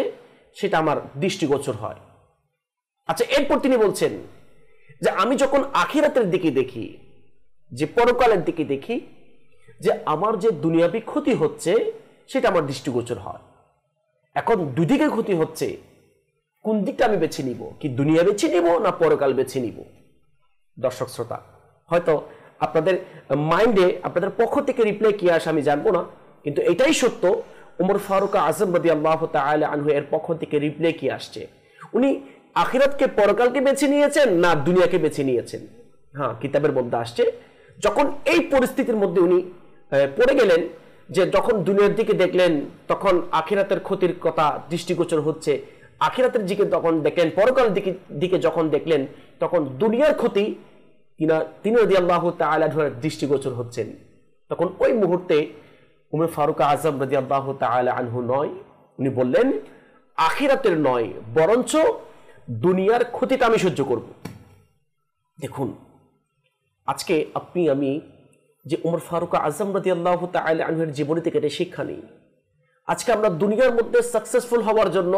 সেটা আমার দৃষ্টিগোচর হয়। আচ্ছা, এরপর তিনি বলছেন যে আমি যখন আখিরাতের দিকে দেখি, যে পরকালের দিকে দেখি, যে আমার যে দুনিয়াবী ক্ষতি হচ্ছে সেটা আমার দৃষ্টিগোচর হয়। এখন দুদিকে ক্ষতি হচ্ছে, কোন দিকটা আমি বেছে নিব? কি দুনিয়া বেছে নিব না পরকাল বেছে নিব? দর্শক শ্রোতা, হয়তো আপনাদের মাইন্ডে, আপনাদের পক্ষ থেকে রিপ্লাই কি আসে আমি জানবো না, কিন্তু এটাই সত্য, উমর ফারুক আজম রাদিয়াল্লাহু তাআলা আনহু এর পক্ষ থেকে রিপ্লাই কি আসছে? উনি আখিরাতকে, পরকালকে বেছে নিয়েছেন না দুনিয়াকে বেছে নিয়েছেন? হ্যাঁ, কিতাবের মধ্যে আসছে, যখন এই পরিস্থিতির মধ্যে উনি পড়ে গেলেন, যে যখন দুনিয়ার দিকে দেখলেন তখন আখিরাতের ক্ষতির কথা দৃষ্টিগোচর হচ্ছে, আখিরাতের দিকে তখন দেখলেন, পরকালের দিকে যখন দেখলেন তখন দুনিয়ার ক্ষতি তিনি রাদিয়াল্লাহু তাআলা আনহুর দৃষ্টিগোচর হচ্ছেন। তখন ওই মুহূর্তে উমর ফারুক আজম রাদিয়াল্লাহু তাআলা আনহু নয়, উনি বললেন আখিরাতের নয়, বরঞ্চ দুনিয়ার ক্ষতিটা আমি সহ্য করব। দেখুন, আজকে আপনি আমি যে উমর ফারুক আজম রাদিয়াল্লাহু তাআলা আনহুর জীবনী থেকে এটা শিক্ষা নিই। আজকে আমরা দুনিয়ার মধ্যে সাকসেসফুল হওয়ার জন্য,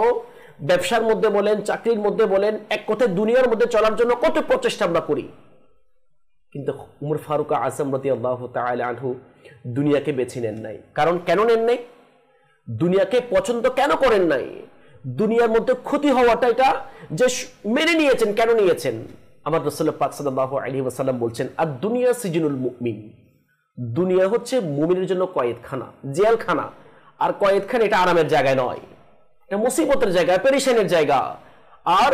ব্যবসার মধ্যে বলেন, চাকরির মধ্যে বলেন, এক কথায় দুনিয়ার মধ্যে চলার জন্য কত প্রচেষ্টা আমরা করি, কিন্তু উমর ফারুক আজম রাদিয়াল্লাহু তাআলা আনহু দুনিয়াকে বেছে নেন নাই। কারণ কেন নেন নাই? দুনিয়াকে পছন্দ কেন করেন নাই? দুনিয়ার মধ্যে ক্ষতি হওয়াটা এটা যে মেনে নিয়েছেন, কেন নিয়েছেন? আমার রাসূলুল্লাহ পাক সাল্লাল্লাহু আলাইহি ওয়াসাল্লাম বলছেন, আদ-দুনিয়া সিজনুল মুমিন, দুনিয়া হচ্ছে মুমিনের জন্য কয়েদখানা, জেলখানা। আর কয়েদখানা এটা আরামের জায়গায় নয়, এটা মুসিবতের জায়গা, পেরেশানের জায়গা। আর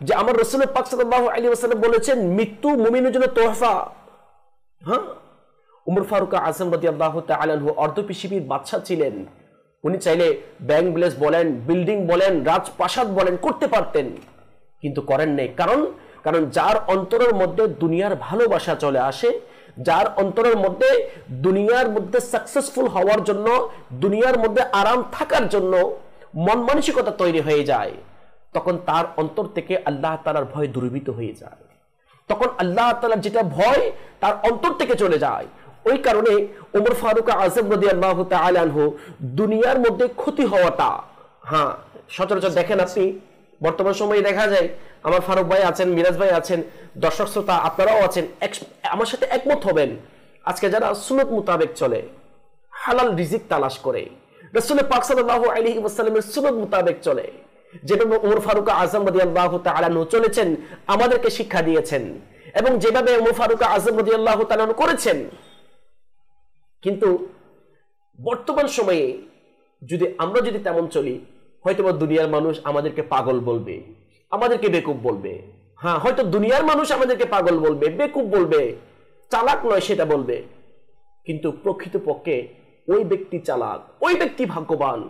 যে আমার রাসূলুল্লাহ পাক সাল্লাল্লাহু আলাইহি ওয়াসাল্লাম বলেছেন, মৃত্যু মুমিনের জন্য তোহফা। হ্যাঁ, উমর ফারুক আজম রাদিয়াল্লাহু তাআলা আনহু অর্ধ পৃথিবীর বাদশা ছিলেন। উনি চাইলে ব্যাংক ব্যালেন্স বলেন, বিল্ডিং বলেন, রাজপ্রাসাদ বলেন করতে পারতেন, কিন্তু করেন নাই। কারণ যার অন্তরের মধ্যে দুনিয়ার ভালোবাসা চলে আসে, যার অন্তরের মধ্যে দুনিয়ার মধ্যে সাকসেসফুল হওয়ার জন্য, দুনিয়ার মধ্যে আরাম থাকার জন্য মন মানসিকতা তৈরি হয়ে যায়, তখন তার অন্তর থেকে আল্লাহ তাআলার ভয় দূরীভূত হয়ে যায়। তখন আল্লাহ তাআলার যেটা ভয় তার অন্তর থেকে চলে যায়। ওই কারণে উমর ফারুক আজম রাদিয়াল্লাহু তাআলা আনহু দুনিয়ার মধ্যে ক্ষতি হওয়াটা, হ্যাঁ, সচরাচর দেখেন আপনি বর্তমান সময়ে দেখা যায়, আমার ফারুক ভাই আছেন, মিরাজ ভাই আছেন, দর্শক শ্রোতা আপনারাও আছেন, আমার সাথে একমত হবেন। আজকে যারা সুন্নাত মোতাবেক চলে, হালাল রিজিক তালাশ করে, রাসূল পাক সাল্লাল্লাহু আলাইহি ওয়াসাল্লামের সুন্নাত মোতাবেক চলে, যেভাবে উমর ফারুক আজম রাদিয়াল্লাহু তাআলা আনহু চলেছেন, আমাদেরকে শিক্ষা দিয়েছেন, এবং যেভাবে উমর ফারুক আজম রাদিয়াল্লাহু তাআলা আনহু করেছেন। কিন্তু বর্তমান সময়ে আমরা যদি তেমন চলি, হয়তো দুনিয়ার মানুষ আমাদেরকে পাগল বলবে, আমাদেরকে বেকুব বলবে। হ্যাঁ, হয়তো দুনিয়ার মানুষ আমাদেরকে পাগল বলবে, বেকুব বলবে, চালাক নয় সেটা বলবে, কিন্তু প্রকৃতপক্ষে ওই ব্যক্তি চালাক, ওই ব্যক্তি ভাগ্যবান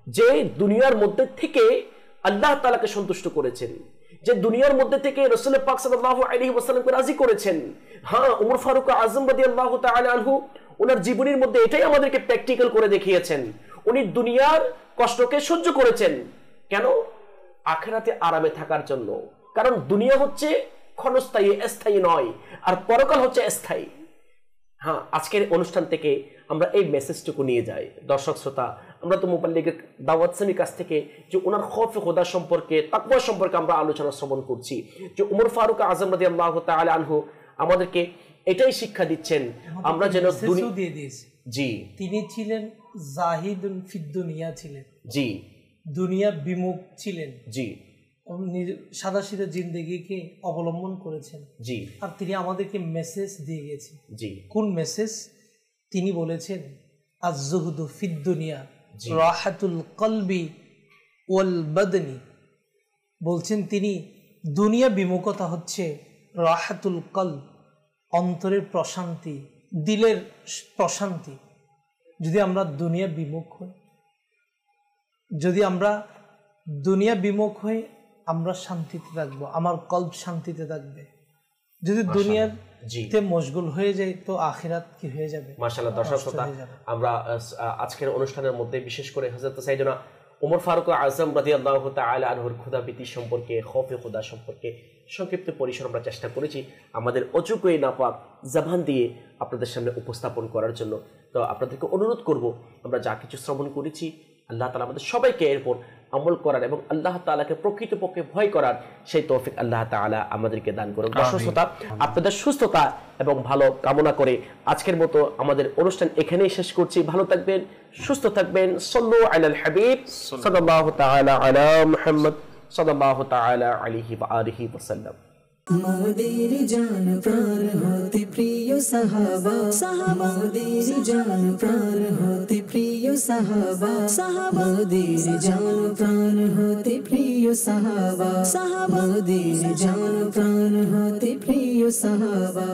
যে দুনিয়ার মধ্যে থেকে আল্লাহ তাআলাকে সন্তুষ্ট করেছেন, যে দুনিয়ার মধ্যে থেকে রাসূল পাক সাল্লাল্লাহু আলাইহি ওয়াসাল্লামকে রাজি করেছেন। হ্যাঁ, ওমর ফারুক আযম রাদিয়াল্লাহু তাআলা আনহু ওনার জীবনের মধ্যে এটাই আমাদেরকে প্র্যাকটিক্যাল করে দেখিয়েছেন। উনি দুনিয়ার কষ্টকে সহ্য করেছেন কেন? আখিরাতে আরামে থাকার জন্য। কারণ দুনিয়া হচ্ছে ক্ষণস্থায়ী, স্থায়ী নয়, আর পরকাল হচ্ছে স্থায়ী। হ্যাঁ, আজকের অনুষ্ঠান থেকে আমরা এই মেসেজটুকু নিয়ে যাই। দর্শক শ্রোতা, আমরা তো মুবাল্লিগের দাওয়াত শ্রেণীর কাছ থেকে যে ওনার খৌফে খোদা সম্পর্কে, তাকওয়া সম্পর্কে আমরা আলোচনা শ্রবণ করছি, যে ওমর ফারুক আযম রাদিয়াল্লাহু তাআলা আনহু আমাদেরকে এটাই শিক্ষা দিচ্ছেন আমরা যেন দিয়ে দিয়েছি। জি, তিনি ছিলেন জাহিদুন ফিদ দুনিয়া ছিলেন, জি, দুনিয়া বিমুখ ছিলেন, জি, সাদাসিধা জিন্দেগিকে অবলম্বন করেছেন। জি, আর তিনি আমাদেরকে মেসেজ দিয়ে গেছেন। জি, কোন মেসেজ? তিনি বলেছেন আজ-জুহদু ফিদ দুনিয়া রাহাতুল কলবি ওয়াল বাদনি। বলছেন তিনি দুনিয়া বিমুখতা হচ্ছে রাহাতুল কলব, অন্তরের প্রশান্তি, দিলের প্রশান্তি। যদি আমরা দুনিয়া বিমুখ হই, যদি আমরা দুনিয়া বিমুখ হই, আমরা শান্তিতে থাকবো, আমার কল্প শান্তিতে থাকবে। যদি দুনিয়ার মশগুল হয়ে যায় তো আখিরাত কি হয়ে যাবে? মাশাআল্লাহ। দর্শক শ্রোতা, আমরা আজকের অনুষ্ঠানের মধ্যে বিশেষ করে হযরত সাইয়েদনা ওমর ফারুক আযম রাদিয়াল্লাহু তাআলা আনহুর খোদাভীতি সম্পর্কে, খৌফে খোদা সম্পর্কে সংক্ষিপ্ত পরিসর আমরা চেষ্টা করেছি আমাদের অযোগ্য এই নাপাক জবান দিয়ে আপনাদের সামনে উপস্থাপন করার জন্য। তো আপনাদেরকে অনুরোধ করব, আমরা যা কিছু শ্রবণ করেছি আল্লাহ তাআলা আমাদের সবাইকে এরপর আমল করার এবং আল্লাহ তাআলাকে প্রকৃতপক্ষে ভয় করার সেই তৌফিক আল্লাহ তাআলা আমাদেরকে দান করুন। দর্শক শ্রোতা, আপনাদের সুস্থতা এবং ভালো কামনা করে আজকের মতো আমাদের অনুষ্ঠান এখানেই শেষ করছি। ভালো থাকবেন, সুস্থ থাকবেন। সাল্লু আলাল হাবিব সাল্লাল্লাহু তাআলা আলা মুহাম্মদ সাল্লাল্লাহু তাআলা আলাইহি ওয়া আলিহি ওয়াসাল্লাম। মোদের জান প্রাণ হতে প্রিয় সাহাবা, মোদের জান প্রাণ হতে প্রিয় সাহাবা, মোদের জান প্রাণ হতে প্রিয় সাহাবা, মোদের জান প্রাণ হতে প্রিয় সাহাবা।